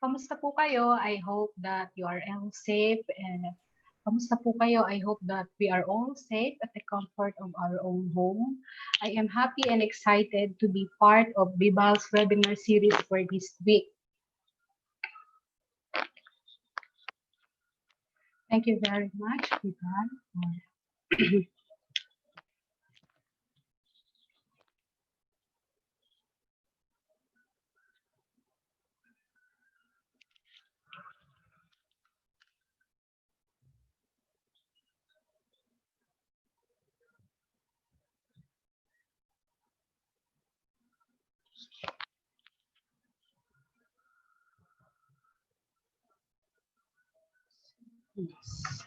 Kamusta po kayo? I hope that you are all safe. And kamusta po kayo? I hope that we are all safe at the comfort of our own home. I am happy and excited to be part of Bibal's webinar series for this week. Thank you very much, Bibal. Yes.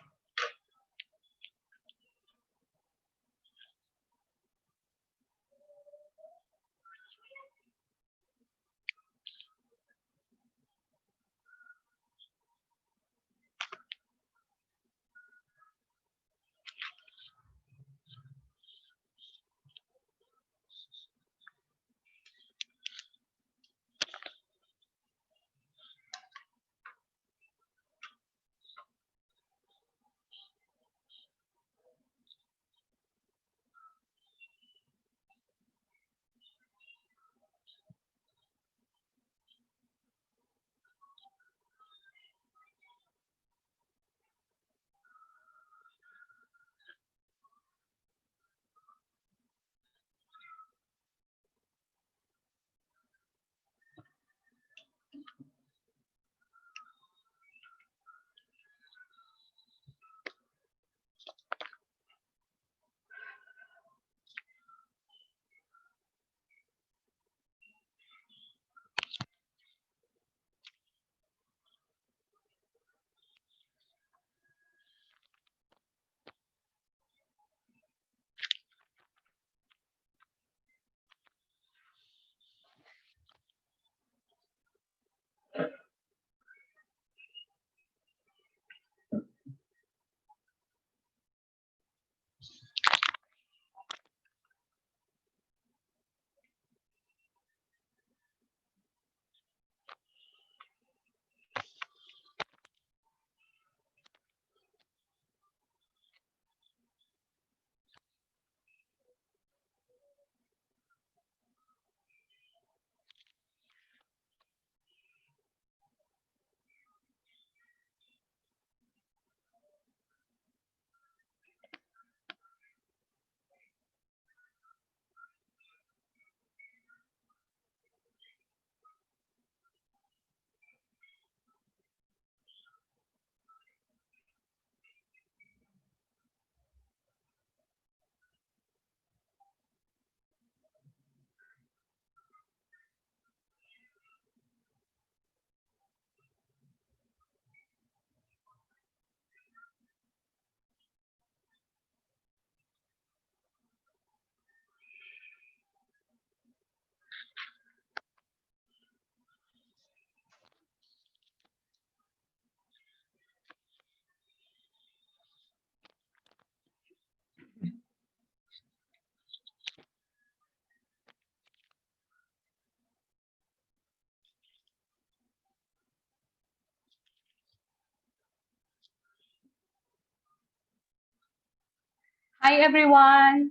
Hi everyone!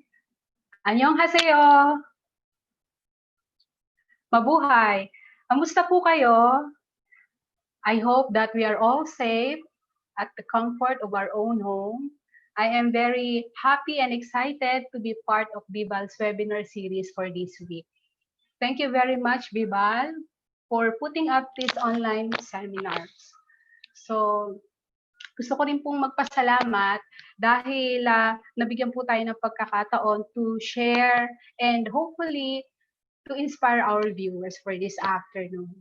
Annyeonghaseyo! Mabuhay! Kamusta po kayo? I hope that we are all safe at the comfort of our own home. I am very happy and excited to be part of Bibal's webinar series for this week. Thank you very much, Bibal, for putting up these online seminars. So, gusto ko rin pong magpasalamat dahil nabigyan po tayo ng pagkakataon to share and hopefully to inspire our viewers for this afternoon.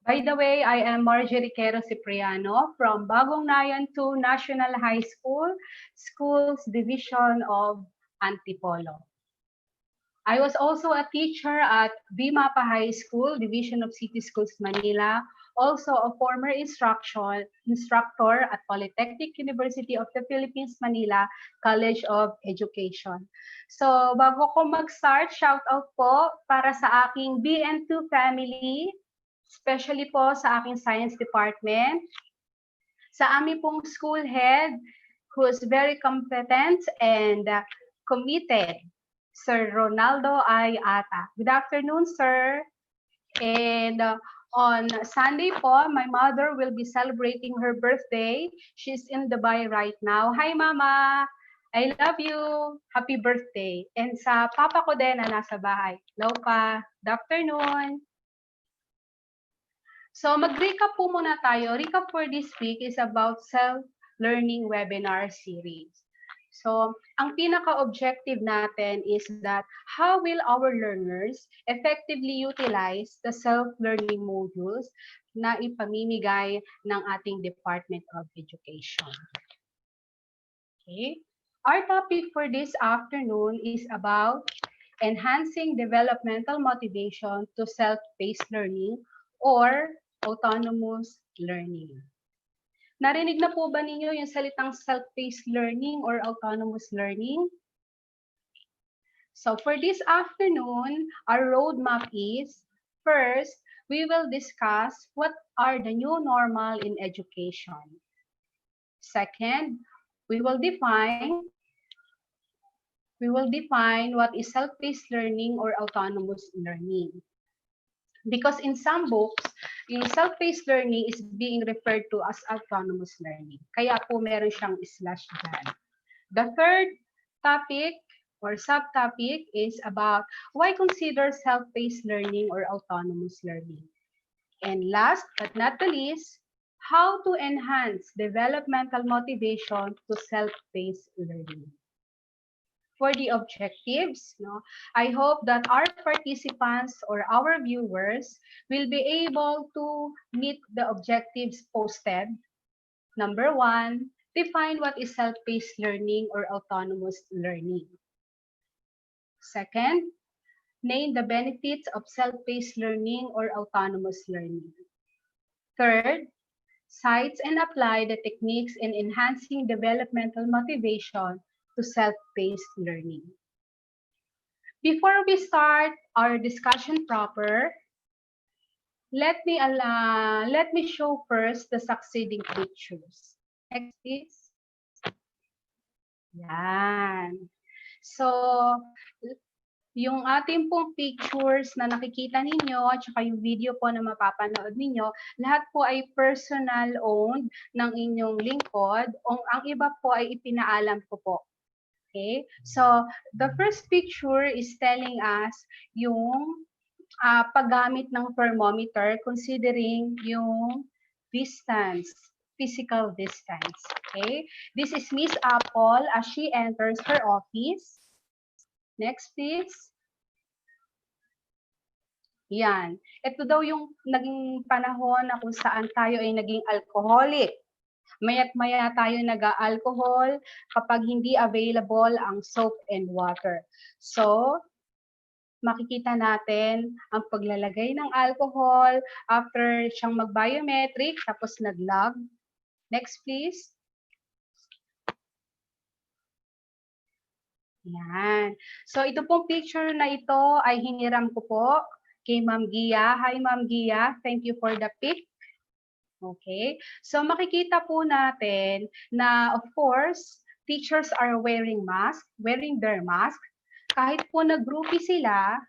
By the way, I am Marjorie Quero Cipriano from Bagong Nayon 2 National High School, Schools Division of Antipolo. I was also a teacher at Bimapa High School, Division of City Schools Manila, also a former instructor at Polytechnic University of the Philippines, Manila College of Education. So bago ko mag-start, shout out po para sa aking BN2 family, especially po sa aking science department, sa aming pong school head who is very competent and committed, Sir Ronaldo Ayata. Good afternoon, sir. And on Sunday po, my mother will be celebrating her birthday. She's in Dubai right now. Hi, Mama! I love you! Happy birthday! And sa papa ko din na nasa bahay. Hello pa! Good afternoon! So mag-recap po muna tayo. Recap for this week is about self-learning webinar series. So, ang pinaka-objective natin is that how will our learners effectively utilize the self-learning modules na ipamimigay ng ating Department of Education. Okay? Our topic for this afternoon is about enhancing developmental motivation to self-paced learning or autonomous learning. Narinig na po ba ninyo yung salitang self-paced learning or autonomous learning? So for this afternoon, our roadmap is, first, we will discuss what are the new normal in education. Second, we will define what is self-paced learning or autonomous learning. Because in some books, yung self-paced learning is being referred to as autonomous learning. Kaya po meron siyang slash dyan. The third topic or subtopic is about why consider self-paced learning or autonomous learning. And last but not the least, how to enhance developmental motivation to self-paced learning. For the objectives, I hope that our participants or our viewers will be able to meet the objectives posted. Number 1, define what is self-paced learning or autonomous learning. Second, name the benefits of self-paced learning or autonomous learning. Third, cite and apply the techniques in enhancing developmental motivation to self-paced learning. Before we start our discussion proper, let me show first the succeeding pictures. Next, please. Yan. So, yung ating pong pictures na nakikita ninyo at saka yung video po na mapapanood ninyo, lahat po ay personal owned ng inyong lingkod. Ang iba po ay ipinaalam ko po. Okay, so the first picture is telling us yung paggamit ng thermometer considering yung distance, physical distance. Okay, this is Miss Apple as she enters her office. Next, please. Yan. Ito daw yung naging panahon na kung saan tayo ay naging alcoholic. Maya't-maya tayo nag-alcohol kapag hindi available ang soap and water. So, makikita natin ang paglalagay ng alcohol after siyang mag-biometric tapos nag-log. Next, please. Yan. So, ito pong picture na ito ay hiniram ko po kay Ma'am Gia. Hi, Ma'am Gia. Thank you for the pic. Okay, so makikita po natin na of course, teachers are wearing their mask. Kahit po nag-groupie sila,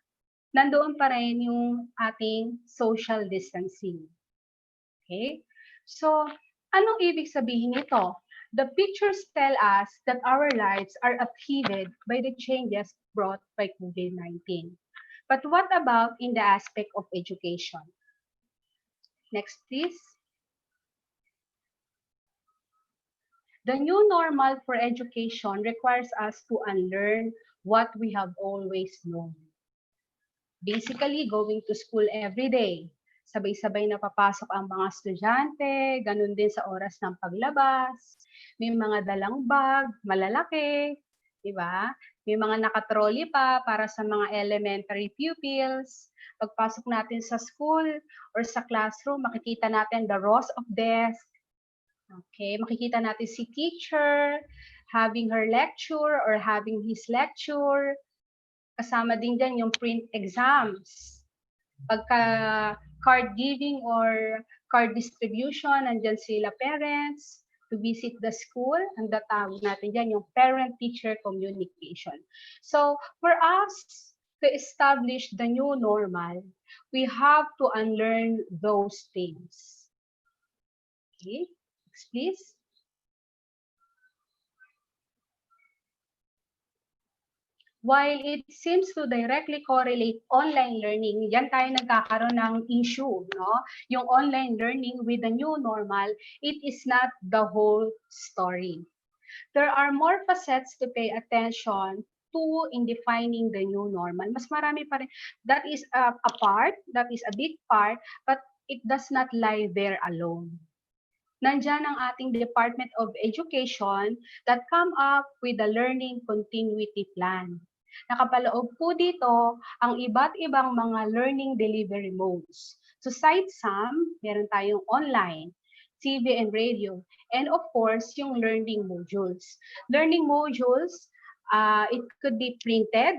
nandoon pa rin yung ating social distancing. Okay, so anong ibig sabihin nito? The pictures tell us that our lives are upheaved by the changes brought by COVID-19. But what about in the aspect of education? Next, please. The new normal for education requires us to unlearn what we have always known. Basically, going to school every day. Sabay-sabay na papasok ang mga estudyante, ganun din sa oras ng paglabas. May mga dalang bag, malalaki, di ba? May mga nakatrolley pa para sa mga elementary pupils. Pagpasok natin sa school or sa classroom, makikita natin the rows of desks. Okay, makikita natin si teacher having her lecture or having his lecture. Kasama din dyan yung print exams. Pagka card giving or card distribution, nandyan sila parents to visit the school. Ang tawag natin dyan yung parent-teacher communication. So, for us to establish the new normal, we have to unlearn those things. Okay, next please. While it seems to directly correlate online learning, yan tayo nagkakaroon ng issue, no? Yung online learning with the new normal, it is not the whole story. There are more facets to pay attention to in defining the new normal. Mas marami pa rin. That is a part, that is a big part, but it does not lie there alone. Nandyan ang ating Department of Education that come up with a learning continuity plan. Nakapaloob po dito ang iba't ibang mga learning delivery modes. To cite some, meron tayong online, TV and radio, and of course, yung learning modules. Learning modules, it could be printed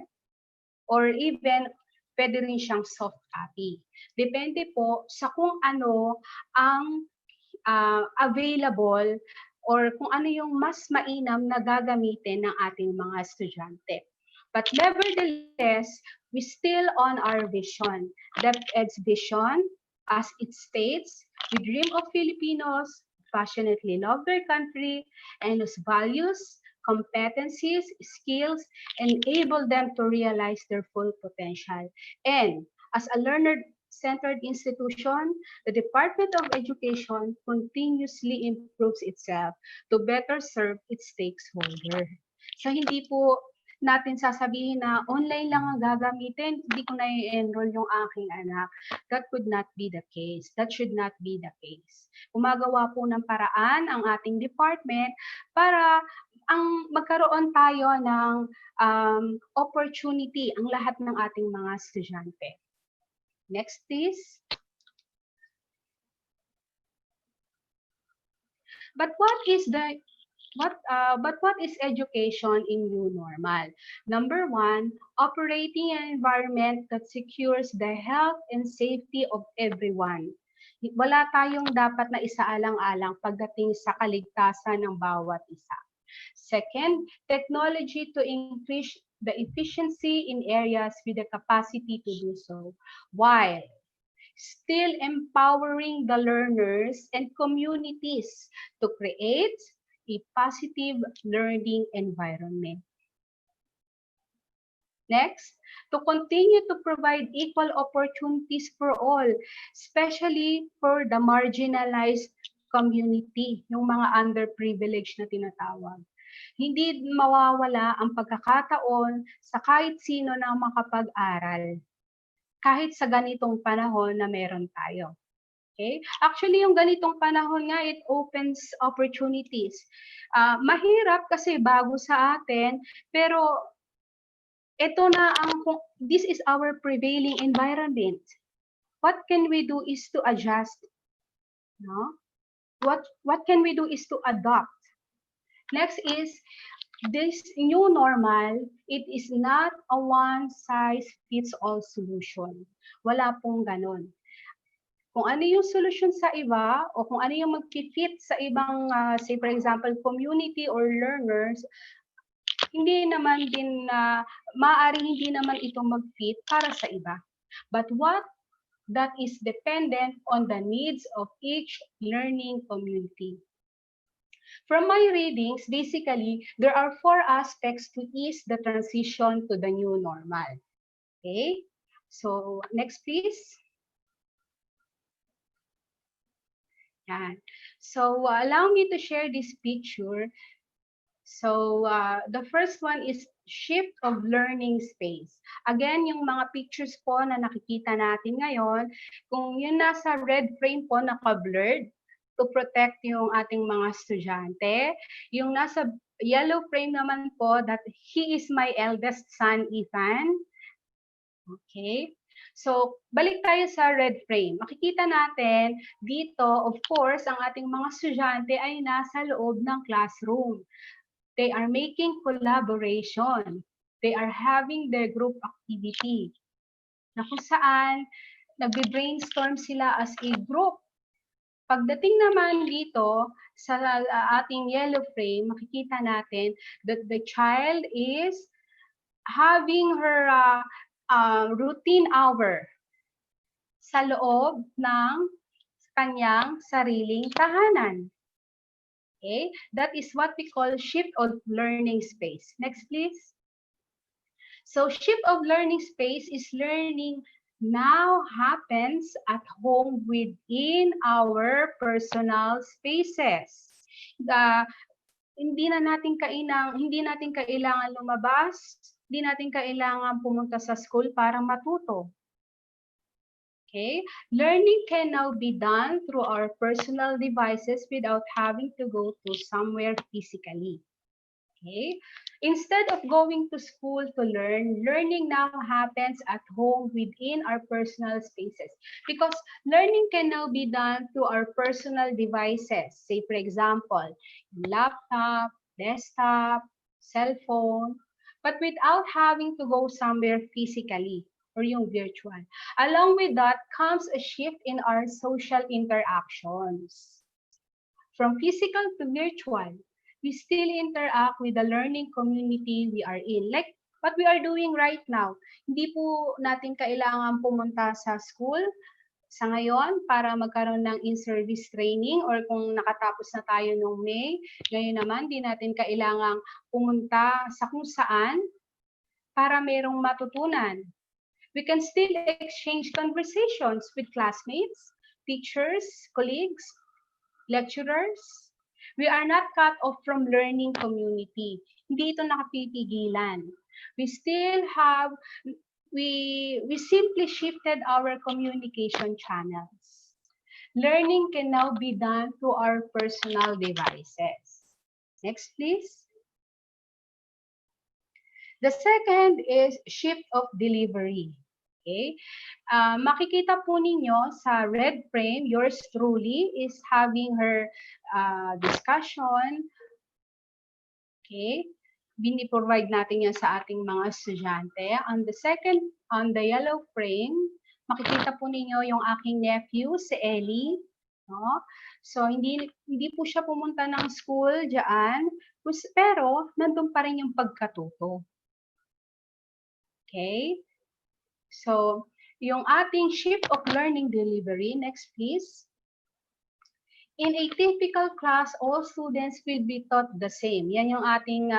or even pwede rin siyang soft copy. Depende po sa kung ano ang available or kung ano yung mas mainam na gagamitin ng ating mga estudyante. But nevertheless, we still on our vision. DepEd's vision, as it states, we dream of Filipinos passionately love their country and whose values, competencies, skills enable them to realize their full potential. And as a learner-centered institution, the Department of Education continuously improves itself to better serve its stakeholder. So hindi po natin sasabihin na online lang ang gagamitin, hindi ko na-enroll yung aking anak. That could not be the case. That should not be the case. Gumagawa po ng paraan ang ating department para ang magkaroon tayo ng opportunity ang lahat ng ating mga estudyante. Next, please. But what is education in new normal? Number one, operating an environment that secures the health and safety of everyone. Wala tayong dapat na isaalang-alang pagdating sa kaligtasan ng bawat isa. Second, technology to increase the efficiency in areas with the capacity to do so, while still empowering the learners and communities to create a positive learning environment. Next, to continue to provide equal opportunities for all, especially for the marginalized community, yung mga underprivileged na tinatawag. Hindi mawawala ang pagkakataon sa kahit sino na makapag-aral, kahit sa ganitong panahon na meron tayo. Okay? Actually, yung ganitong panahon nga, it opens opportunities. Mahirap kasi bago sa atin, pero ito na this is our prevailing environment. What can we do is to adjust. No? What can we do is to adopt. Next is, this new normal, it is not a one-size-fits-all solution. Wala pong ganon. Kung ano yung solution sa iba o kung ano yung mag-fit sa ibang, say for example, community or learners, hindi naman din, maaaring hindi naman ito mag-fit para sa iba. But what that is dependent on the needs of each learning community. From my readings, basically, there are 4 aspects to ease the transition to the new normal. Okay? So, next please. Yan. So, allow me to share this picture. So, the first one is shift of learning space. Again, yung mga pictures po na nakikita natin ngayon, kung yung nasa red frame po naka-blurred, to protect yung ating mga estudyante. Yung nasa yellow frame naman po that he is my eldest son, Ethan. Okay? So, balik tayo sa red frame. Makikita natin dito, of course, ang ating mga estudyante ay nasa loob ng classroom. They are making collaboration. They are having their group activity. Na kung saan, nagbe-brainstorm sila as a group. Pagdating naman dito sa ating yellow frame, makikita natin that the child is having her routine hour sa loob ng kanyang sariling tahanan. Okay? That is what we call shift of learning space. Next, please. So shift of learning space is learning now happens at home within our personal spaces. Hindi natin kailangan lumabas, hindi natin kailangan pumunta sa school para matuto. Okay? Learning can now be done through our personal devices without having to go to somewhere physically. Okay? Instead of going to school to learn, learning now happens at home within our personal spaces. Because learning can now be done through our personal devices. Say, for example, laptop, desktop, cell phone, but without having to go somewhere physically or yung virtual. Along with that comes a shift in our social interactions. From physical to virtual, we still interact with the learning community we are in. Like what we are doing right now. Hindi po natin kailangan pumunta sa school sa ngayon para magkaroon ng in-service training or kung nakatapos na tayo noong May, ngayon naman di natin kailangang pumunta sa kung saan para merong matutunan. We can still exchange conversations with classmates, teachers, colleagues, lecturers. We are not cut off from learning community. Hindi ito nakapipigilan. We still have, we simply shifted our communication channels. Learning can now be done through our personal devices. Next, please. The second is shift of delivery. Okay? Makikita po ninyo sa red frame, yours truly is having her discussion. Okay? Bini-provide natin yan sa ating mga estudyante. On the yellow frame, makikita po ninyo yung aking nephew, si Ellie. No? So, hindi po siya pumunta ng school dyan, pero nandun pa rin yung pagkatuto. Okay? So, yung ating shift of learning delivery, next please. In a typical class, all students will be taught the same. Yan yung ating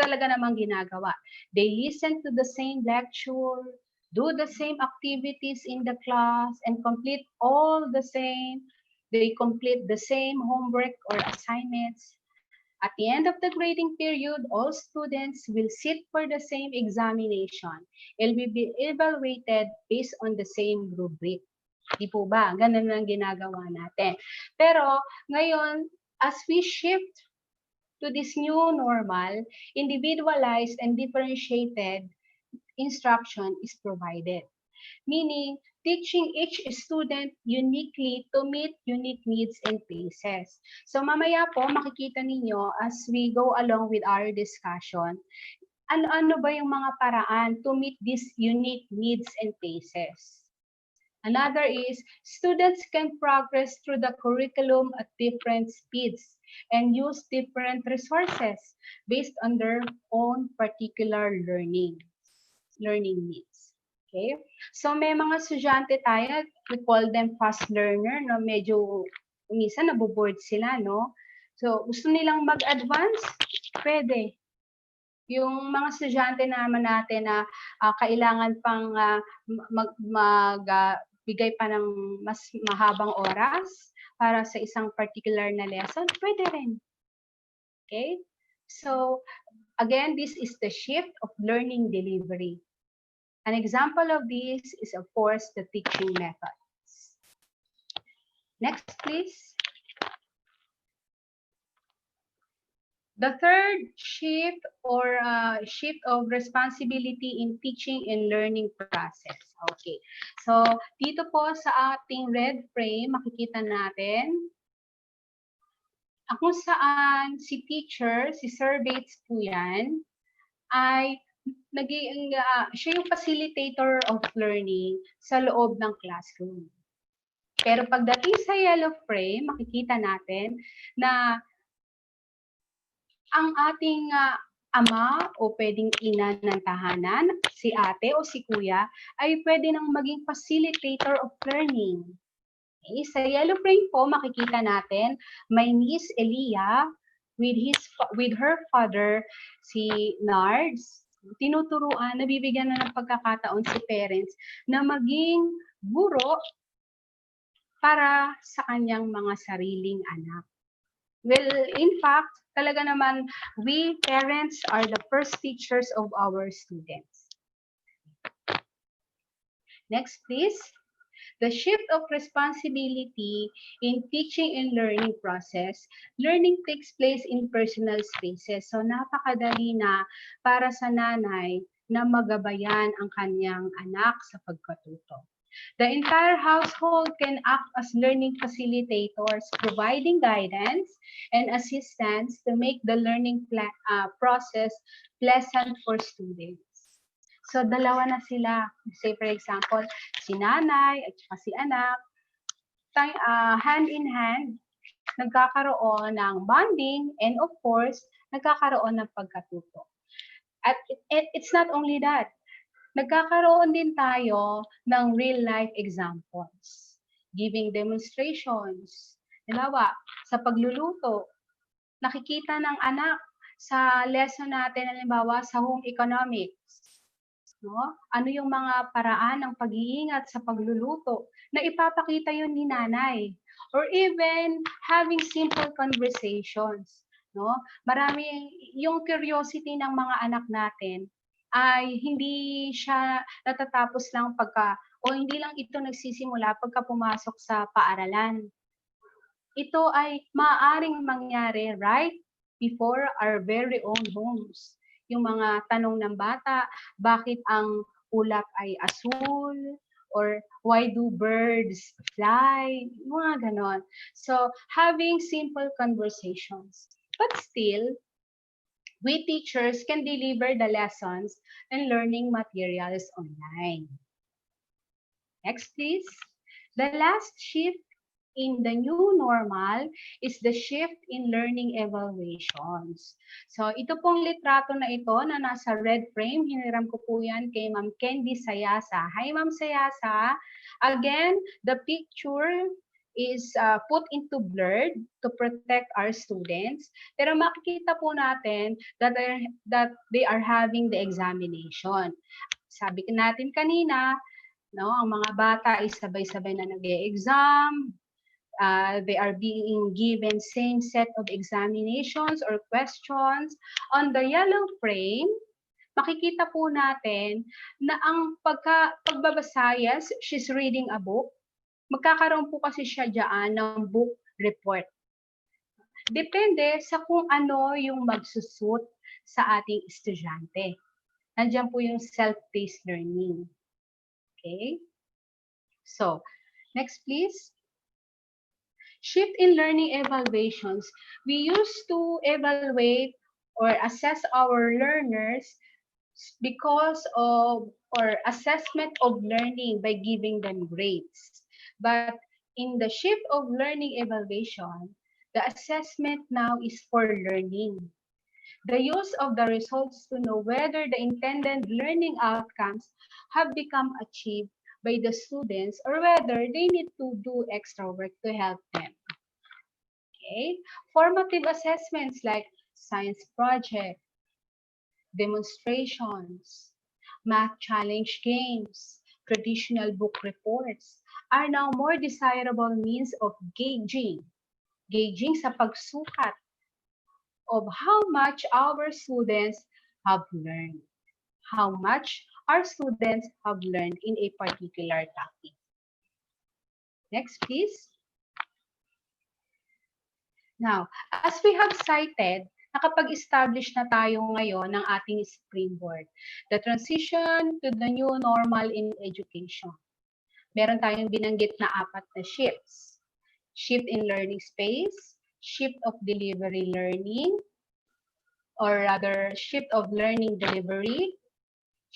talaga namang ginagawa. They listen to the same lecture, do the same activities in the class, and complete all the same. They complete the same homework or assignments. At the end of the grading period, all students will sit for the same examination and will be evaluated based on the same rubric. Di po ba? Ganun lang ginagawa natin. Pero ngayon, as we shift to this new normal, individualized and differentiated instruction is provided. Meaning, teaching each student uniquely to meet unique needs and paces. So mamaya po, makikita ninyo as we go along with our discussion, ano ba yung mga paraan to meet these unique needs and paces. Another is, students can progress through the curriculum at different speeds and use different resources based on their own particular learning needs. Okay? So may mga estudyante tayo, we call them fast learner, no? Medyo minsan naboboard sila, no? So gusto nilang mag-advance, pwede. Yung mga estudyante naman natin na kailangan pang bigay pa ng mas mahabang oras para sa isang particular na lesson, pwede rin. Okay? So again, this is the shift of learning delivery. An example of this is, of course, the teaching methods. Next, please. The third shift or shift of responsibility in teaching and learning process. Okay. So, dito po sa ating red frame, makikita natin kung saan si teacher, si Sir Bates po yan, ay siya yung facilitator of learning sa loob ng classroom. Pero pagdating sa yellow frame, makikita natin na ang ating ama o pwedeng ina ng tahanan, si ate o si kuya, ay pwede nang maging facilitator of learning. Okay? Sa yellow frame po, makikita natin, my niece Elia, with her father, si Nards, tinuturuan, nabibigyan na ng pagkakataon si parents na maging guro para sa kanyang mga sariling anak. Well, in fact, talaga naman, we parents are the first teachers of our students. Next, please. The shift of responsibility in teaching and learning process, learning takes place in personal spaces. So napakadali na para sa nanay na magabayan ang kanyang anak sa pagkatuto. The entire household can act as learning facilitators, providing guidance and assistance to make the learning process pleasant for students. So, dalawa na sila. Say, for example, si nanay at saka si anak, hand in hand, nagkakaroon ng bonding and of course, nagkakaroon ng pagkatuto. At it's not only that, nagkakaroon din tayo ng real-life examples, giving demonstrations. Halimbawa, sa pagluluto, nakikita ng anak sa lesson natin, halimbawa, sa home economics. No? Ano yung mga paraan ng pag-iingat sa pagluluto na ipapakita yun ni nanay. Or even having simple conversations. No? Marami yung curiosity ng mga anak natin ay hindi siya natatapos lang hindi lang ito nagsisimula pagka pumasok sa paaralan. Ito ay maaaring mangyari right before our very own homes. Yung mga tanong ng bata, bakit ang ulap ay asul? Or why do birds fly? Mga ganon. So, having simple conversations. But still, we teachers can deliver the lessons and learning materials online. Next, please. The last shift in the new normal is the shift in learning evaluations. So, ito pong litrato na ito na nasa red frame, hiniram ko po yan kay Ma'am Candy Sayasa. Hi, Ma'am Sayasa. Again, the picture is put into blurred to protect our students. Pero makikita po natin that they are having the examination. Sabi natin kanina, no, ang mga bata ay sabay-sabay na nag-e-exam. They are being given same set of examinations or questions. On the yellow frame, makikita po natin na ang pagbabasa, yes, she's reading a book. Magkakaroon po kasi siya dyan ng book report. Depende sa kung ano yung magsusut sa ating estudyante. Nandiyan po yung self-paced learning. Okay? So, next please. Shift in learning evaluations. We used to evaluate or assess our learners because of or assessment of learning by giving them grades. But in the shift of learning evaluation, the assessment now is for learning. The use of the results to know whether the intended learning outcomes have become achieved by the students or whether they need to do extra work to help them. Okay? Formative assessments like science project, demonstrations, math challenge games, traditional book reports are now more desirable means of gauging sa pagsukat of how much our students have learned, how much our students have learned in a particular topic. Next, please. Now, as we have cited, nakapag-establish na tayo ngayon ng ating springboard. The transition to the new normal in education. Meron tayong binanggit na 4 na shifts. Shift in learning space, shift of delivery learning, or rather shift of learning delivery,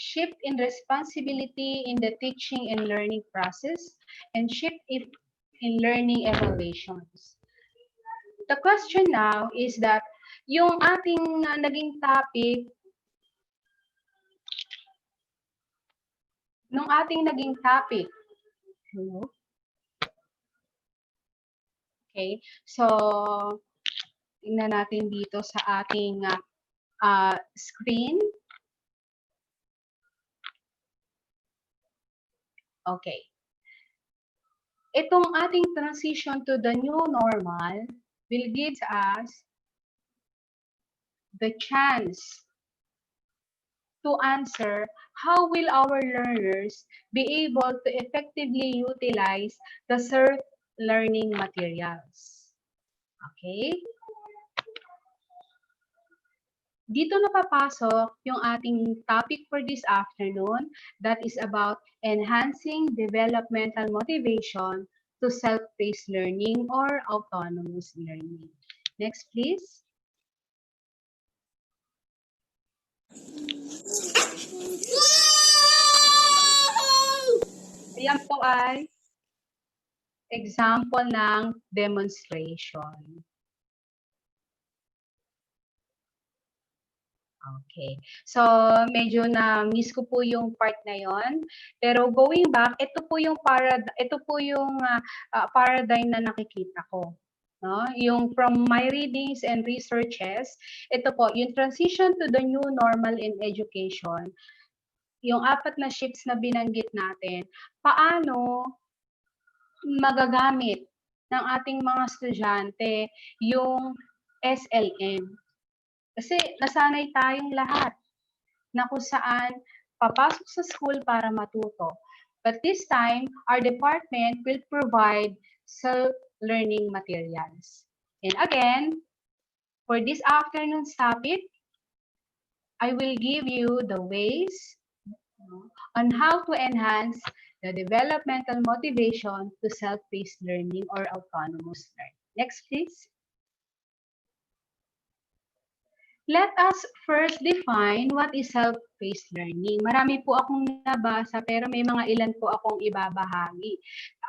shift in responsibility in the teaching and learning process, and shift in learning evaluations. The question now is that yung ating naging topic, okay, so tingnan natin dito sa ating screen. Okay. Itong ating transition to the new normal will give us the chance to answer how will our learners be able to effectively utilize the served learning materials. Okay? Dito na papasok yung ating topic for this afternoon that is about enhancing developmental motivation to self-paced learning or autonomous learning. Next, please. Ayan po ay example ng demonstration. Okay. So, medyo na-miss ko po yung part na yon. Pero going back, ito po yung paradigm na nakikita ko. No? Yung from my readings and researches, ito po, yung transition to the new normal in education, yung 4 na shifts na binanggit natin, paano magagamit ng ating mga estudyante yung SLM. Kasi nasanay tayong lahat na kung saan papasok sa school para matuto. But this time, our department will provide self-learning materials. And again, for this afternoon's topic, I will give you the ways on how to enhance the developmental motivation to self-paced learning or autonomous learning. Next, please. Let us first define what is self-paced learning. Marami po akong nabasa pero may mga ilan po akong ibabahagi.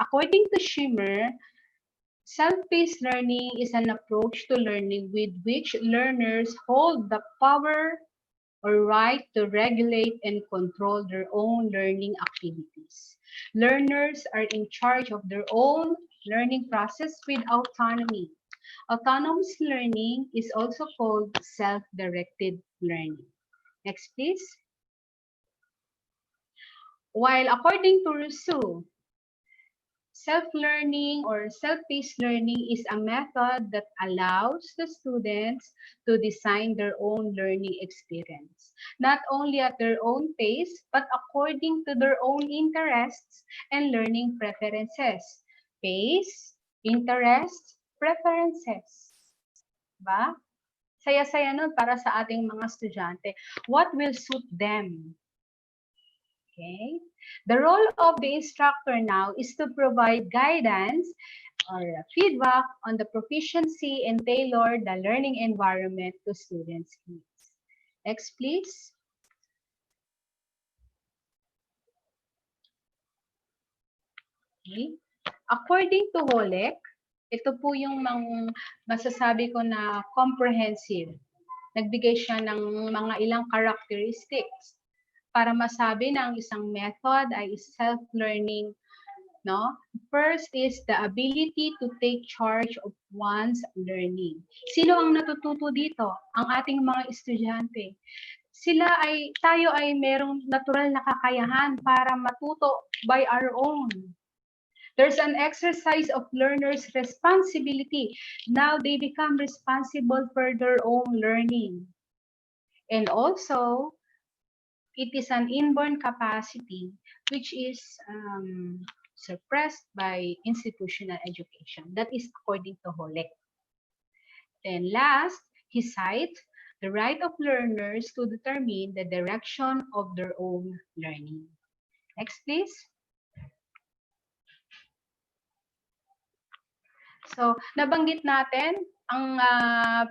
According to Schimmer, self-paced learning is an approach to learning with which learners hold the power or right to regulate and control their own learning activities. Learners are in charge of their own learning process with autonomy. Autonomous learning is also called self-directed learning. Next, please. While according to Rousseau, self-learning or self-paced learning is a method that allows the students to design their own learning experience, not only at their own pace, but according to their own interests and learning preferences. Pace, interests, preferences. Diba? Saya-saya nun para sa ating mga estudyante. What will suit them? Okay? The role of the instructor now is to provide guidance or feedback on the proficiency and tailor the learning environment to students' needs. Next, please. Okay. According to Holek, ito po yung masasabi ko na comprehensive. Nagbigay siya ng mga ilang characteristics para masabi na ang isang method ay self-learning. No? First is the ability to take charge of one's learning. Sino ang natututo dito? Ang ating mga estudyante. Tayo ay merong natural na kakayahan para matuto by our own. There's an exercise of learners' responsibility. Now they become responsible for their own learning. And also, it is an inborn capacity which is suppressed by institutional education. That is according to Holek. Then last, He cites the right of learners to determine the direction of their own learning. Next, please. So, nabanggit natin ang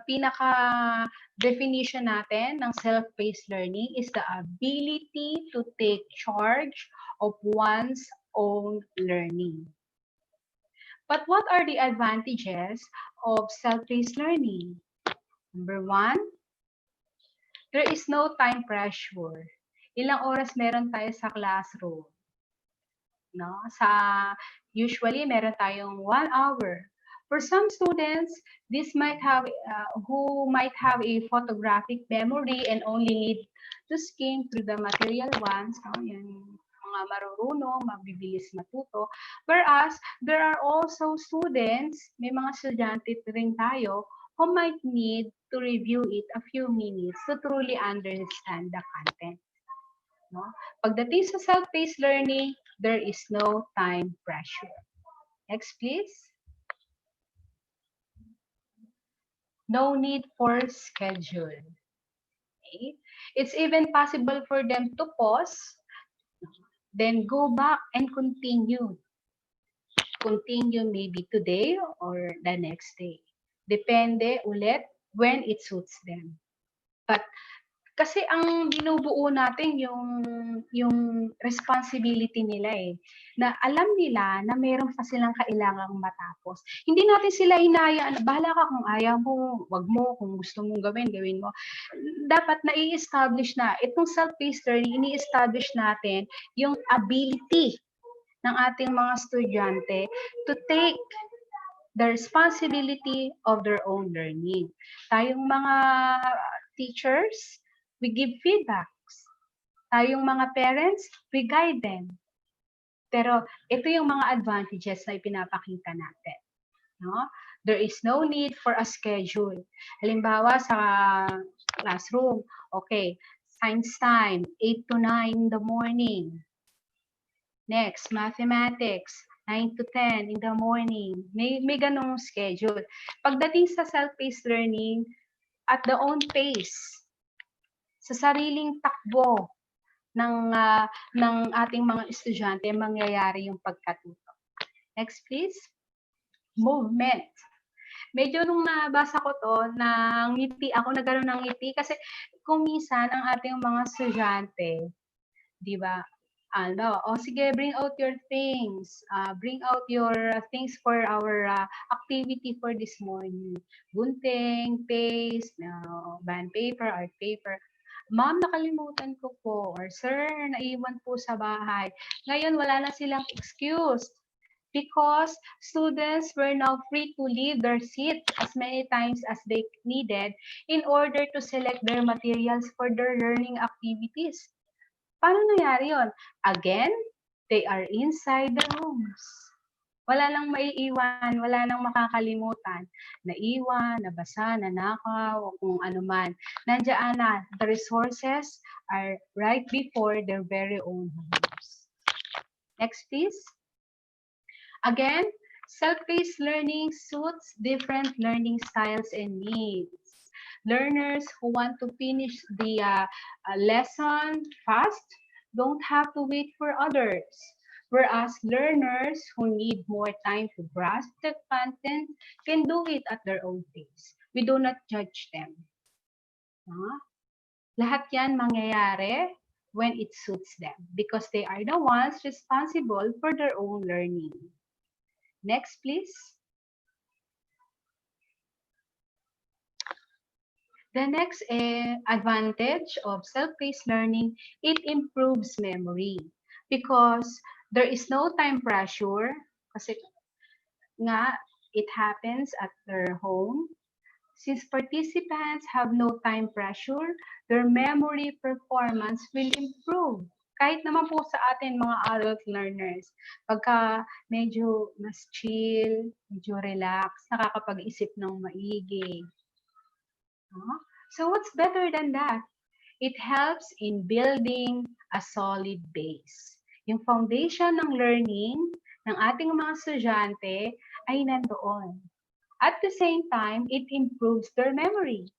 pinaka-definition natin ng self-paced learning is the ability to take charge of one's own learning. But what are the advantages of self-paced learning? Number one, there is no time pressure. Ilang oras meron tayo sa classroom? No? Usually, meron tayong 1 hour. For some students, this might have who might have a photographic memory and only need to skim through the material ones. No? Yan, mga marurunong, mabibilis matuto. Whereas, there are also students, may mga estudyante rin tayo, who might need to review it a few minutes to truly understand the content. No? Pagdating sa self-paced learning, there is no time pressure. Next, please. No need for schedule. Okay? It's even possible for them to pause, then go back and continue. Continue maybe today or the next day. Depende ulit when it suits them. But kasi ang binubuo natin yung responsibility nila na alam nila na meron pa silang kailangang matapos. Hindi natin sila hinayaan, bahala ka kung ayaw mo, wag mo, kung gusto mong gawin, gawin mo. Dapat na-i-establish na, itong self-paced learning, ini-establish natin yung ability ng ating mga estudyante to take the responsibility of their own learning. Tayong mga teachers, we give feedbacks. Tayong mga parents, we guide them. Pero ito yung mga advantages na ipinapakita natin. No? There is no need for a schedule. Halimbawa sa classroom, okay, science time, 8 to 9 in the morning. Next, mathematics, 9 to 10 in the morning. May ganong schedule. Pagdating sa self-paced learning, at the own pace, sa sariling takbo ng ating mga estudyante, mangyayari yung pagkatuto. Next, please. Movement. Medyo nung nabasa ko to, ngiti ako, nagkaroon ng ngiti kasi kung minsan ang ating mga estudyante, di ba, sige, bring out your things. Bring out your things for our activity for this morning. Gunting, paste, band paper, art paper. Ma'am, nakalimutan ko po. Or sir, naiwan po sa bahay. Ngayon, wala na silang excuse. Because students were now free to leave their seat as many times as they needed in order to select their materials for their learning activities. Paano nangyari yun? Again, they are inside the rooms. Wala nang maiiwan, wala nang makakalimutan. Naiwan, nabasa, nanakaw, o kung ano man. Nandiyan na, the resources are right before their very own homes. Next, please. Again, self-paced learning suits different learning styles and needs. Learners who want to finish the lesson fast don't have to wait for others. Whereas learners who need more time to grasp the content can do it at their own pace. We do not judge them. Lahat yan mangyayari when it suits them because they are the ones responsible for their own learning. Next, please. The next advantage of self-paced learning, it improves memory because there is no time pressure kasi nga it happens at their home. Since participants have no time pressure, their memory performance will improve. Kahit naman po sa atin mga adult learners, pagka medyo mas chill, medyo relax, nakakapag-isip ng maigi. So what's better than that? It helps in building a solid base. Yung foundation ng learning ng ating mga estudyante ay nandoon. At the same time, it improves their memory.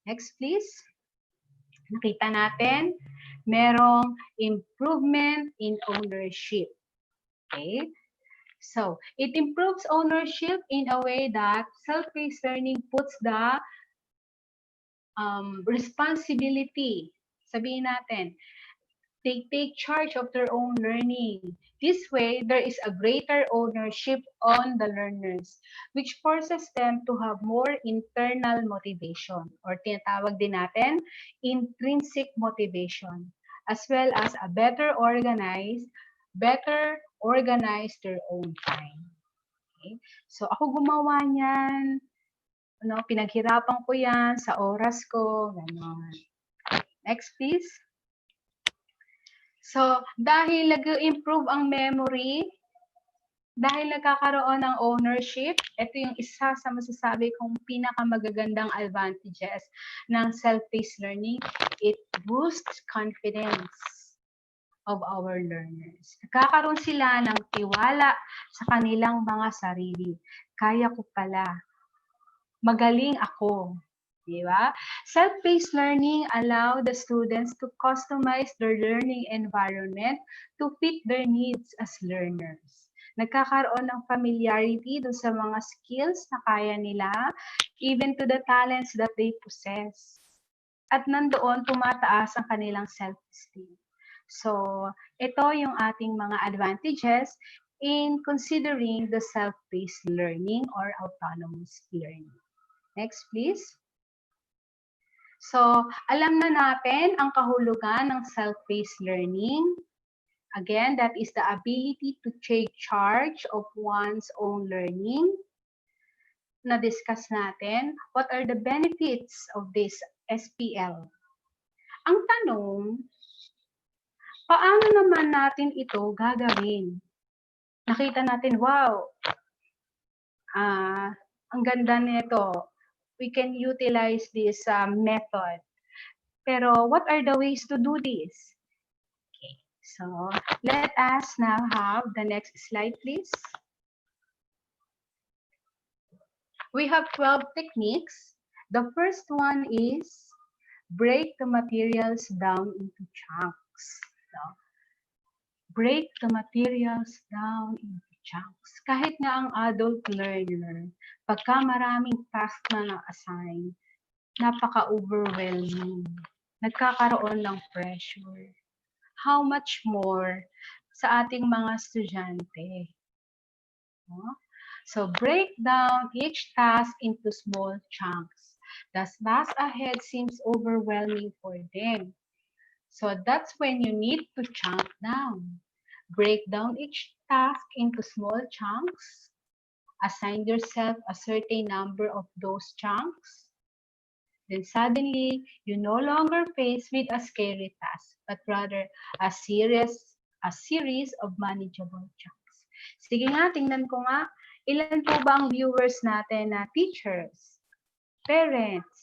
Next, please. Nakita natin, merong improvement in ownership. Okay? So, it improves ownership in a way that self-paced learning puts the responsibility. Sabihin natin, they take charge of their own learning. This way, there is a greater ownership on the learners, which forces them to have more internal motivation, or tinatawag din natin, intrinsic motivation, as well as a better organize their own time. Okay? So, ako gumawa niyan, pinaghirapan ko yan sa oras ko, gano'n. Next, please. So, dahil nag-improve ang memory, dahil nagkakaroon ng ownership, ito yung isa sa masasabi kong pinakamagagandang advantages ng self-paced learning. It boosts confidence of our learners. Nagkakaroon sila ng tiwala sa kanilang mga sarili. Kaya ko pala. Magaling ako. Di ba? Self-paced learning allow the students to customize their learning environment to fit their needs as learners. Nagkakaroon ng familiarity dun sa mga skills na kaya nila, even to the talents that they possess. At nandoon, tumataas ang kanilang self-esteem. So, ito yung ating mga advantages in considering the self-paced learning or autonomous learning. Next, please. So, alam na natin ang kahulugan ng self-paced learning. Again, that is the ability to take charge of one's own learning. Na-discuss natin, what are the benefits of this SPL? Ang tanong, paano naman natin ito gagawin? Nakita natin, wow, ang ganda nito. We can utilize this method. Pero what are the ways to do this? Okay, so let us now have the next slide, please. We have 12 techniques. The first one is break the materials down into chunks. So, break the materials down into chunks. Kahit nga ang adult learner, pagka maraming task na na-assign, napaka-overwhelming. Nagkakaroon ng pressure. How much more sa ating mga estudyante? So, break down each task into small chunks. The task ahead seems overwhelming for them. So, that's when you need to chunk down. Break down each task into small chunks. Assign yourself a certain number of those chunks. Then suddenly, you no longer faced with a scary task, but rather a series of manageable chunks. Sige nga, tingnan ko nga, ilan po ba ang viewers natin na teachers, parents,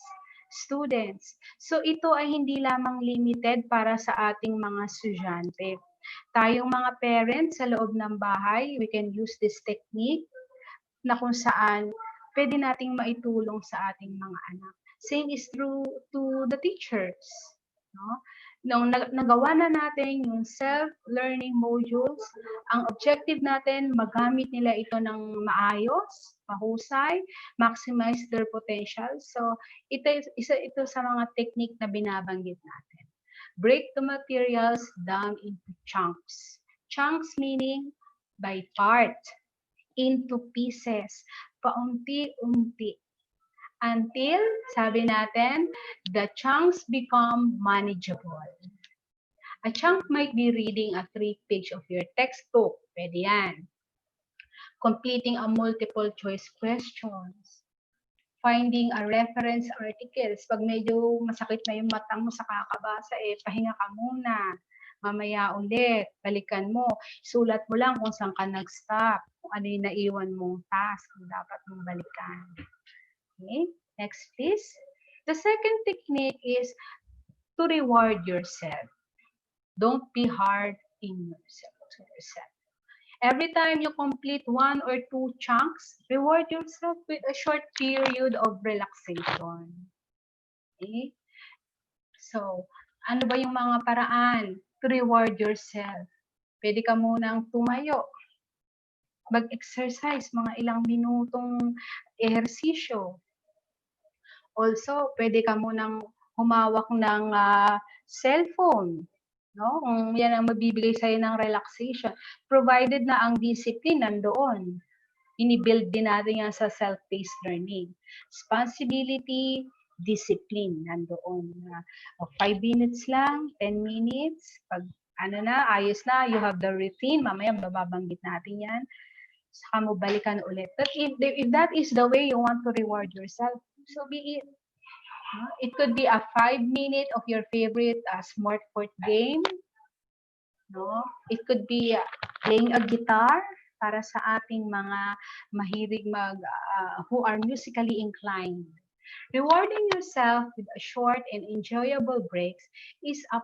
students? So ito ay hindi lamang limited para sa ating mga estudyante. Tayong mga parents sa loob ng bahay, we can use this technique na kung saan pwede nating maitulong sa ating mga anak. Same is true to the teachers. No? Nung nagawa na natin yung self-learning modules, ang objective natin, magamit nila ito ng maayos, mahusay, maximize their potential. So, isa ito sa mga technique na binabanggit natin. Break the materials down into chunks. Chunks meaning by part, into pieces, paunti-unti. Until, sabi natin, the chunks become manageable. A chunk might be reading a 3-page of your textbook. Pwede yan. Completing a multiple choice questions. Finding a reference articles. Pag medyo masakit na yung mata mo sa kakabasa, pahinga ka muna. Mamaya ulit, balikan mo. Sulat mo lang kung saan ka nag-stop. Kung ano yung naiwan mong task kung dapat mong balikan. Okay, next please. The second technique is to reward yourself. Don't be hard on yourself. Every time you complete 1 or 2 chunks, reward yourself with a short period of relaxation. Okay? So, ano ba yung mga paraan to reward yourself? Pwede ka munang tumayo, mag-exercise, mga ilang minutong ehersisyo. Also, pwede ka munang humawak ng cellphone, no? Kung yan ang mabibigay sa'yo ng relaxation, provided na ang discipline nandoon. Ini-build din natin yan sa self-paced learning. Responsibility, discipline, nandoon. 5 minutes lang, 10 minutes, pag ano na, ayos na, you have the routine, mamaya babanggit natin yan, saka mo balikan ulit. But if that is the way you want to reward yourself, so be it. It could be a 5 minute of your favorite smart board game. No? It could be playing a guitar para sa ating mga mahilig who are musically inclined. Rewarding yourself with a short and enjoyable breaks is a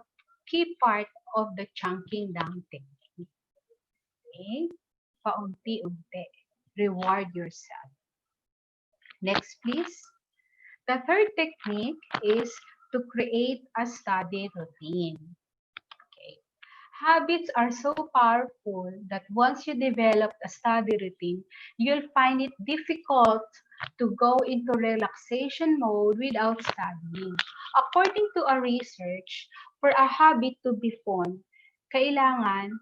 key part of the chunking down technique. Okay? Paunti-unti. Reward yourself. Next, please. The third technique is to create a study routine. Okay. Habits are so powerful that once you develop a study routine, you'll find it difficult to go into relaxation mode without studying. According to a research, for a habit to be formed, kailangan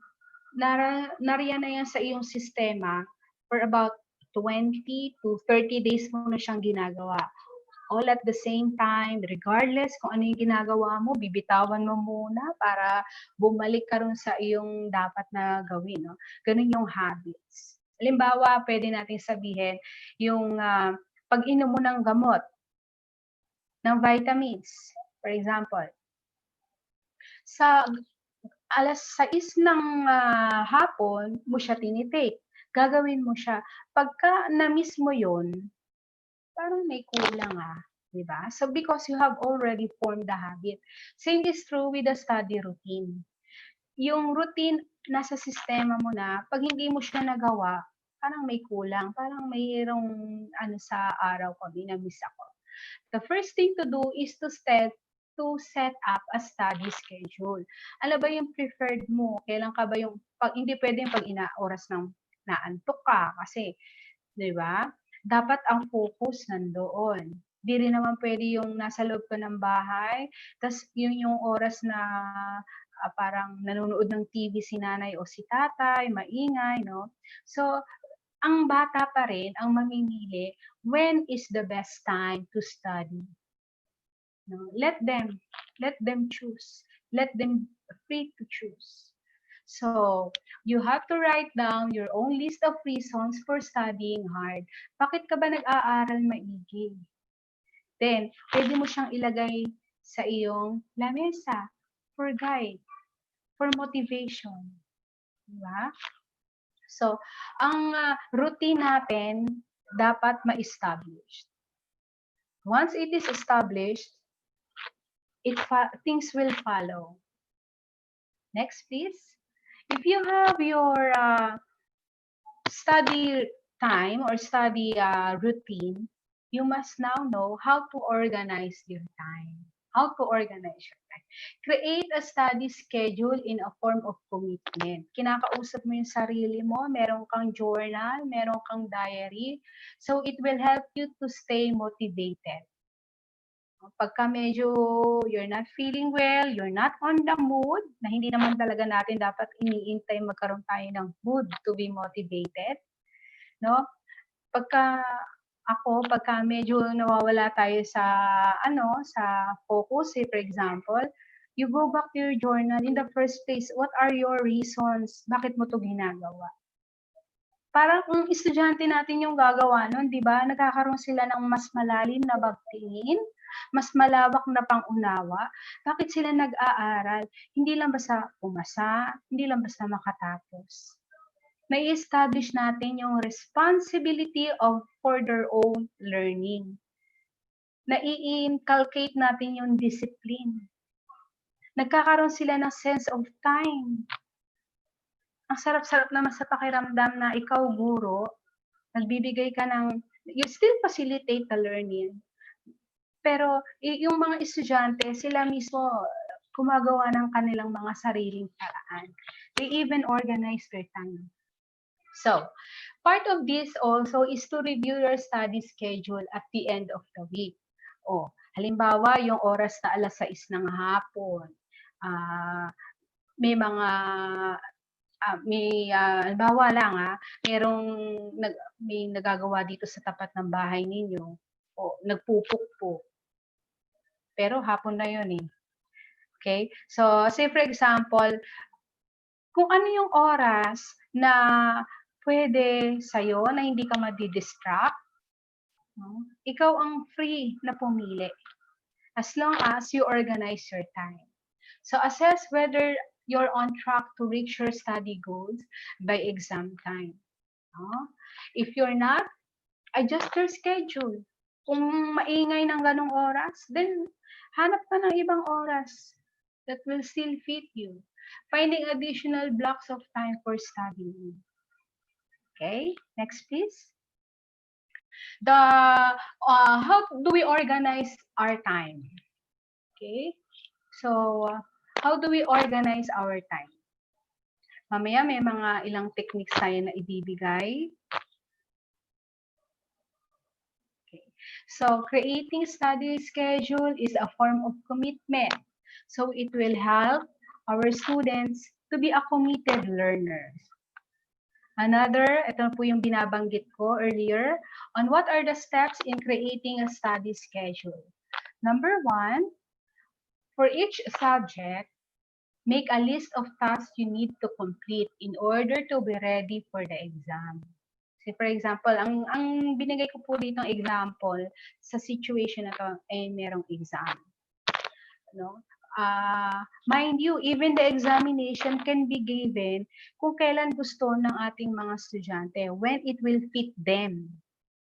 nariyan na yan sa iyong sistema for about 20 to 30 days mo na siyang ginagawa. All at the same time, regardless kung ano yung ginagawa mo, bibitawan mo muna para bumalik ka rin sa iyong dapat na gawin. No? Ganun yung habits. Halimbawa, pwede natin sabihin, yung pag-inom mo ng gamot, ng vitamins, for example. Sa alas 6 ng hapon mo siya tinitake. Gagawin mo siya. Pagka na-miss mo yun, parang may kulang di ba? So because you have already formed the habit. Same is true with the study routine. Yung routine nasa sistema mo na, pag hindi mo siya nagawa, parang may kulang, parang mayroong sa araw ko, na-miss ako. The first thing to do is to set up a study schedule. Ano ba yung preferred mo? Kailan ka ba hindi pwedeng pag oras ng naantok ka kasi, di ba? Dapat ang focus nandoon. Di rin naman pwede yung nasa loob ka ng bahay, tas yun yung oras na parang nanonood ng TV si nanay o si tatay, maingay, no? So, ang bata pa rin ang mamimili when is the best time to study. No? Let them choose. Let them free to choose. So, you have to write down your own list of reasons for studying hard. Bakit ka ba nag-aaral maigi? Then, pwede mo siyang ilagay sa iyong lamesa for guide, for motivation. Diba? So, ang routine natin dapat ma-establish. Once it is established, things will follow. Next, please. If you have your study time or study routine, you must now know how to organize your time. How to organize your time. Create a study schedule in a form of commitment. Kinakausap mo yung sarili mo, meron kang journal, meron kang diary. So it will help you to stay motivated. Pagka medyo you're not feeling well, you're not on the mood, na hindi naman talaga natin dapat iniintay magkaroon tayo ng mood to be motivated, no? Pagka medyo nawawala tayo sa focus, for example, you go back to your journal. In the first place, what are your reasons? Bakit mo to ginagawa? Parang kung estudyante natin yung gagawa nun, di ba? Nagkakaroon sila ng mas malalim na pagtingin, mas malawak na pangunawa. Bakit sila nag-aaral? Hindi lang basta pumasa, hindi lang basta makatapos. May establish natin yung responsibility of for their own learning. Nai-inculcate natin yung discipline. Nagkakaroon sila ng sense of time. Ang sarap-sarap naman sa pakiramdam na ikaw, guro, nagbibigay ka you still facilitate the learning. Pero yung mga estudyante, sila mismo gumagawa ng kanilang mga sariling paraan. They even organize their time. So, part of this also is to review your study schedule at the end of the week. O, halimbawa, yung oras na 6:00 ng hapon, may mga halimbawa lang may nagagawa dito sa tapat ng bahay ninyo o nagpupukpok. Pero hapon na yun eh. Okay? So, say for example, kung ano yung oras na pwede sa'yo na hindi ka madi-distract, no? Ikaw ang free na pumili as long as you organize your time. So, assess whether you're on track to reach your study goals by exam time. No? If you're not, adjust your schedule. Kung maingay ng ganong oras, then hanap ka ng ibang oras that will still fit you. Finding additional blocks of time for studying. Okay, next please. How do we organize our time? Okay, so how do we organize our time? Mamaya may mga ilang techniques tayo na ibibigay. Okay. So creating study schedule is a form of commitment. So it will help our students to be a committed learners. Another, ito po yung binabanggit ko earlier, on what are the steps in creating a study schedule. Number 1, for each subject, make a list of tasks you need to complete in order to be ready for the exam. So for example, ang binigay ko po dito example sa situation na to ay merong exam. No? Mind you, even the examination can be given kung kailan gusto ng ating mga estudyante, when it will fit them.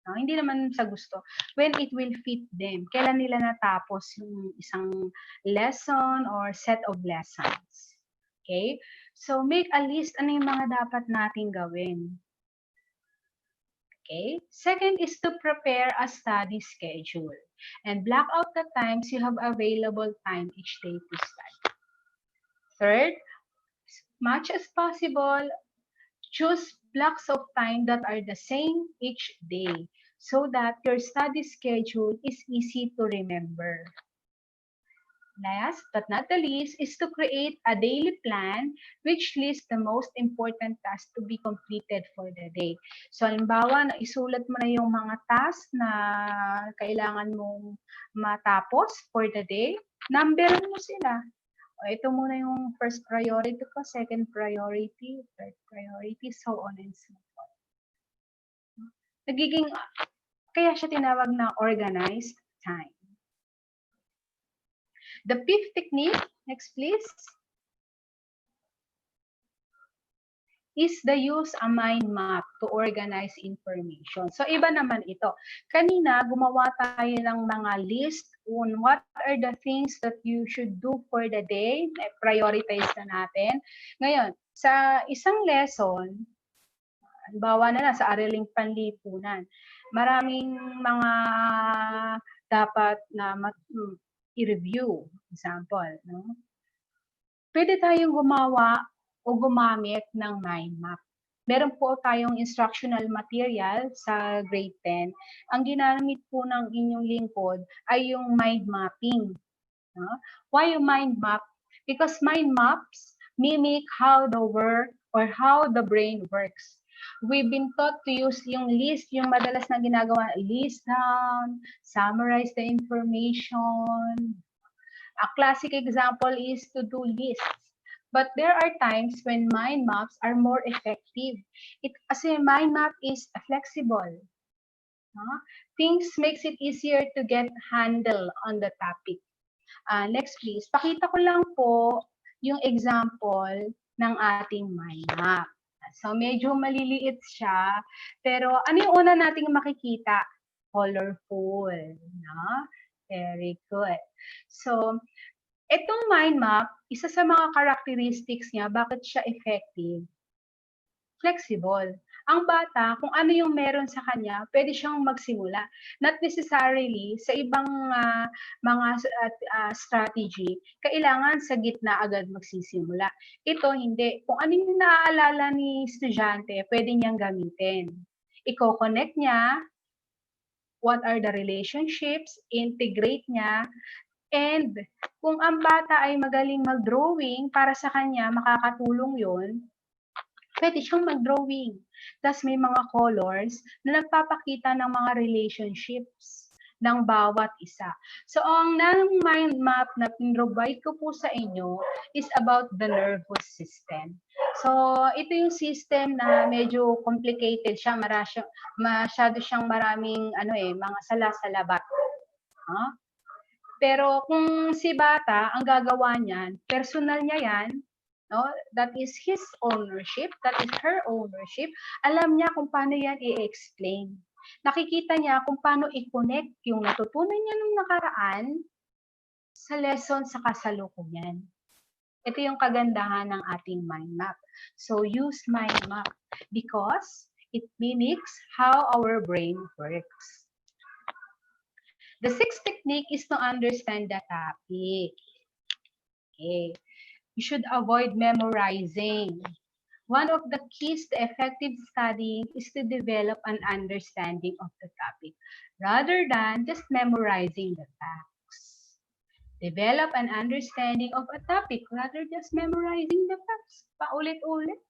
No? Hindi naman sa gusto. When it will fit them. Kailan nila natapos yung isang lesson or set of lessons. Okay? So, make a list ano yung mga dapat nating gawin. Okay? Second is to prepare a study schedule and block out the times you have available time each day to study. Third, as much as possible, choose blocks of time that are the same each day so that your study schedule is easy to remember. Last but not the least is to create a daily plan which lists the most important tasks to be completed for the day. So, halimbawa, isulat mo na yung mga tasks na kailangan mong matapos for the day, numberan mo sila. O, ito muna yung first priority ko, second priority, third priority, so on and so forth. Kaya siya tinawag na organized time. The fifth technique, next please, is the use a mind map to organize information. So, iba naman ito. Kanina, gumawa tayo ng mga list on what are the things that you should do for the day. Prioritize na natin. Ngayon, sa isang lesson, halimbawa na lang sa araling panlipunan, maraming mga dapat na i-review. Example, no? Pwede tayong gumawa o gumamit ng mind map. Meron po tayong instructional material sa grade 10. Ang ginamit po ng inyong lingkod ay yung mind mapping. No? Why yung mind map? Because mind maps mimic how the work or how the brain works. We've been taught to use yung list, yung madalas na ginagawa, list down, summarize the information. A classic example is to do lists. But there are times when mind maps are more effective. Kasi mind map is flexible. Things makes it easier to get handle on the topic. Next please, pakita ko lang po yung example ng ating mind map. So medyo maliliit siya, pero ano yung una nating makikita? Colorful. No? Very good. So, itong mind map, isa sa mga characteristics niya, bakit siya effective? flexible. Ang bata, kung ano yung meron sa kanya, pwede siyang magsimula. Not necessarily sa ibang mga strategy, kailangan sa gitna agad magsisimula. Ito hindi. Kung ano yung naaalala ni estudyante, pwede niyang gamitin. Iko-connect niya, what are the relationships, integrate niya, and kung ang bata ay magaling mag-drawing, para sa kanya makakatulong yon, pwede siyang mag-drawing. Tapos may mga colors na nagpapakita ng mga relationships ng bawat isa. So, ang mind map na provide ko po sa inyo is about the nervous system. So, ito yung system na medyo complicated siya, masyado siyang maraming mga sala-salabat. Huh? Pero kung si bata, ang gagawa niyan, personal niya yan, no? That is his ownership, that is her ownership. Alam niya kung paano yan i-explain. Nakikita niya kung paano i-connect yung natutunan niya nung nakaraan sa lesson sa kasalukuyan. Ito yung kagandahan ng ating mind map. So use mind map because it mimics how our brain works. The sixth technique is to understand the topic. Okay. You should avoid memorizing. One of the keys to effective studying is to develop an understanding of the topic rather than just memorizing the facts. Develop an understanding of a topic rather just memorizing the facts. Paulit-ulit.